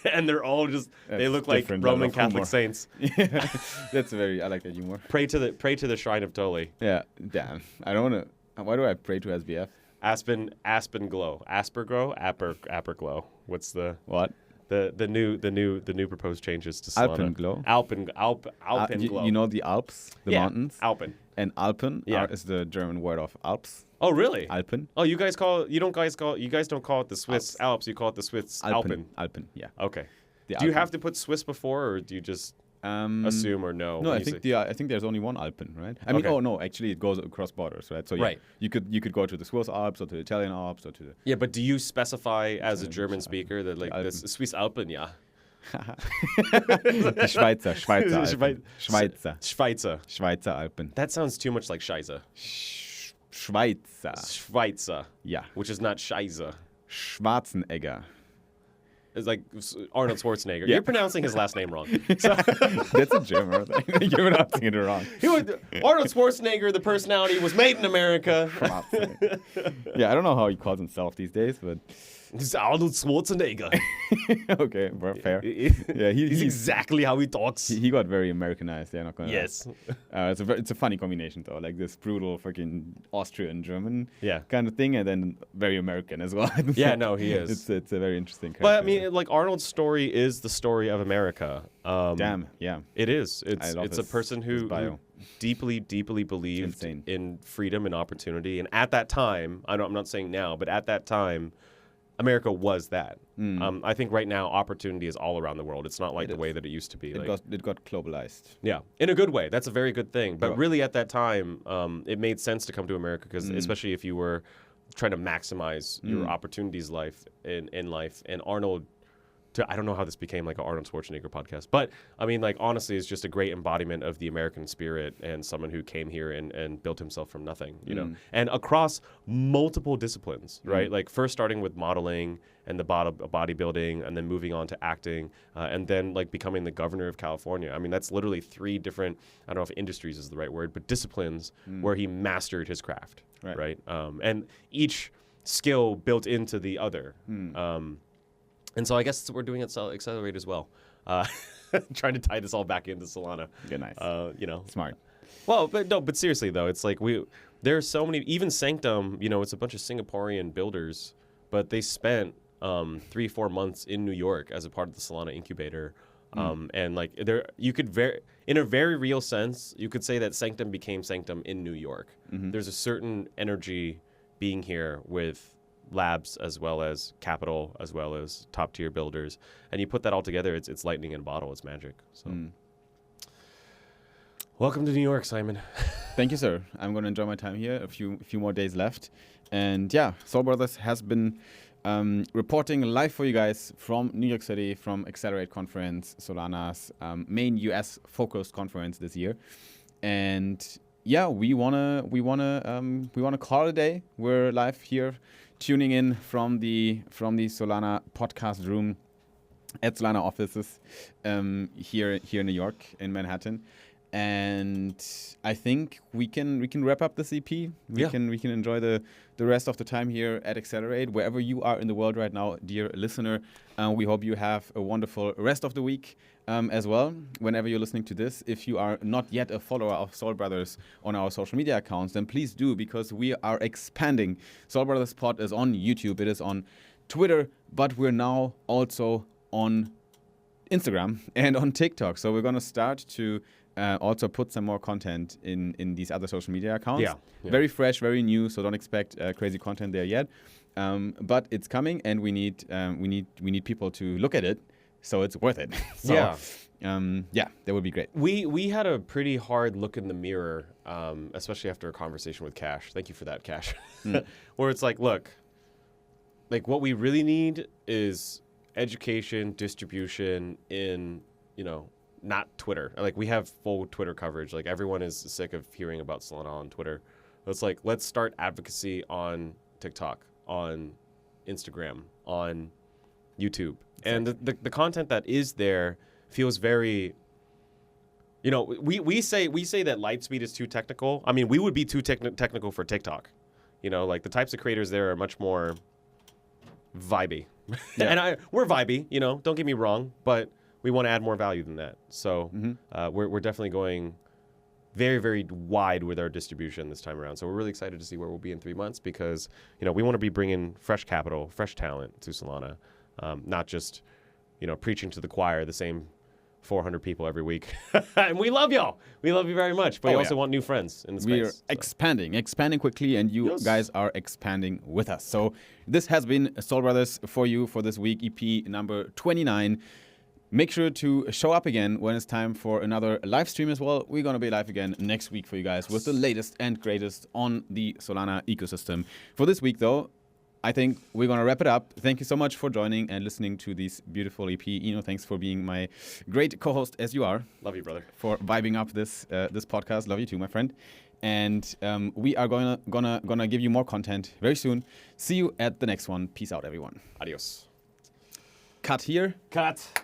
and they're all they look like Roman Catholic saints. Yeah, I like that humor. Pray to the shrine of Toli. Yeah, damn. I don't want to. Why do I pray to SBF? Aspen-glow, Apperglow. What's the what? The new proposed changes to Solana. Alpenglow. Alpenglow. You know the Alps, the mountains. Alpen. And Alpen is the German word of Alps. Oh really? Alpen. Oh, you guys don't call it the Swiss Alps. You call it the Swiss Alpen. Alpen. Yeah. Okay. Do Alpen. you have to put Swiss before, or do you just assume or know? No, I think there's only one Alpen, right? I mean, actually, it goes across borders, right? So yeah, right. You could go to the Swiss Alps or to the Italian Alps or to the. Yeah, but do you specify as a German speaker that the Swiss Alpen? Yeah. Schweizer Alpen. That sounds too much like Scheiße. Schweizer. Yeah. Which is not Scheiße. Schwarzenegger. It's like Arnold Schwarzenegger. Yeah. You're pronouncing his last name wrong. So that's a German thing. You're pronouncing it wrong. Arnold Schwarzenegger, the personality, was made in America. Yeah, I don't know how he calls himself these days, but it's Arnold Schwarzenegger. Okay, well, fair. Yeah, he's exactly how he talks. He got very Americanized. Yeah, not gonna. Yes. It's a funny combination though, this brutal fucking Austrian German yeah. kind of thing, and then very American as well. Yeah, no, he is. It's a very interesting character. But I mean, Arnold's story is the story of America. Damn, yeah. It is. It's a person who deeply, deeply believed in freedom and opportunity, and at that time, I'm not saying now, but at that time, America was that. I think right now opportunity is all around the world. It's not the way that it used to be. It got globalized. Yeah, in a good way. That's a very good thing. But really at that time, it made sense to come to America because especially if you were trying to maximize your opportunities in life. And Arnold, I don't know how this became an Arnold Schwarzenegger podcast, but I mean, honestly, it's just a great embodiment of the American spirit and someone who came here and built himself from nothing, you know, and across multiple disciplines, right? First starting with modeling and the bodybuilding, and then moving on to acting, and then becoming the governor of California. I mean, that's literally 3 different, I don't know if industries is the right word, but disciplines where he mastered his craft, right? And each skill built into the other. And so I guess we're doing it Accelerate as well. Trying to tie this all back into Solana. Yeah, nice. Smart. Well, but seriously though, it's there's so many, even Sanctum, it's a bunch of Singaporean builders, but they spent 3-4 months in New York as a part of the Solana incubator. And like you could in a very real sense, you could say that Sanctum became Sanctum in New York. There's a certain energy being here with labs as well as capital as well as top tier builders, and you put that all together, it's lightning in a bottle. It's magic. So welcome to New York, Simon. Thank you, sir. I'm going to enjoy my time here. A few more days left, and yeah, Soul Brothers has been reporting live for you guys from New York City, from Accelerate conference, Solana's main US focused conference this year. And yeah, we wanna call it a day. We're live here, tuning in from the Solana podcast room at Solana offices here in New York, in Manhattan. And I think we can wrap up this EP. We can enjoy the rest of the time here at Accelerate, wherever you are in the world right now, dear listener. We hope you have a wonderful rest of the week as well. Whenever you're listening to this, if you are not yet a follower of Soul Brothers on our social media accounts, then please do, because we are expanding. Soul Brothers Pod is on YouTube, it is on Twitter, but we're now also on Instagram and on TikTok. So we're gonna start to also put some more content in these other social media accounts. Yeah. Very fresh, very new, so don't expect crazy content there yet. But it's coming, and we need people to look at it, so it's worth it. So, that would be great. We had a pretty hard look in the mirror, especially after a conversation with Cash. Thank you for that, Cash. Where it's like, look, like what we really need is education, distribution in, not Twitter. Like, we have full Twitter coverage. Like, everyone is sick of hearing about Solana on Twitter. It's like, let's start advocacy on TikTok, on Instagram, on YouTube. Exactly. And the content that is there feels very, we say that Lightspeed is too technical. I mean, we would be too technical for TikTok. Like the types of creators there are much more vibey. Yeah. And we're vibey, don't get me wrong, but we want to add more value than that. So we're definitely going very, very wide with our distribution this time around. So we're really excited to see where we'll be in 3 months, because, we want to be bringing fresh capital, fresh talent to Solana, not just, preaching to the choir, the same 400 people every week. And we love y'all. We love you very much. But we also want new friends in the space. We're expanding quickly, and you guys are expanding with us. So this has been Soul Brothers for you for this week, EP number 29. Make sure to show up again when it's time for another live stream as well. We're going to be live again next week for you guys with the latest and greatest on the Solana ecosystem. For this week, though, I think we're going to wrap it up. Thank you so much for joining and listening to this beautiful EP. Thanks for being my great co-host as you are. Love you, brother. For vibing up this podcast. Love you too, my friend. And we are gonna give you more content very soon. See you at the next one. Peace out, everyone. Adios. Cut here. Cut.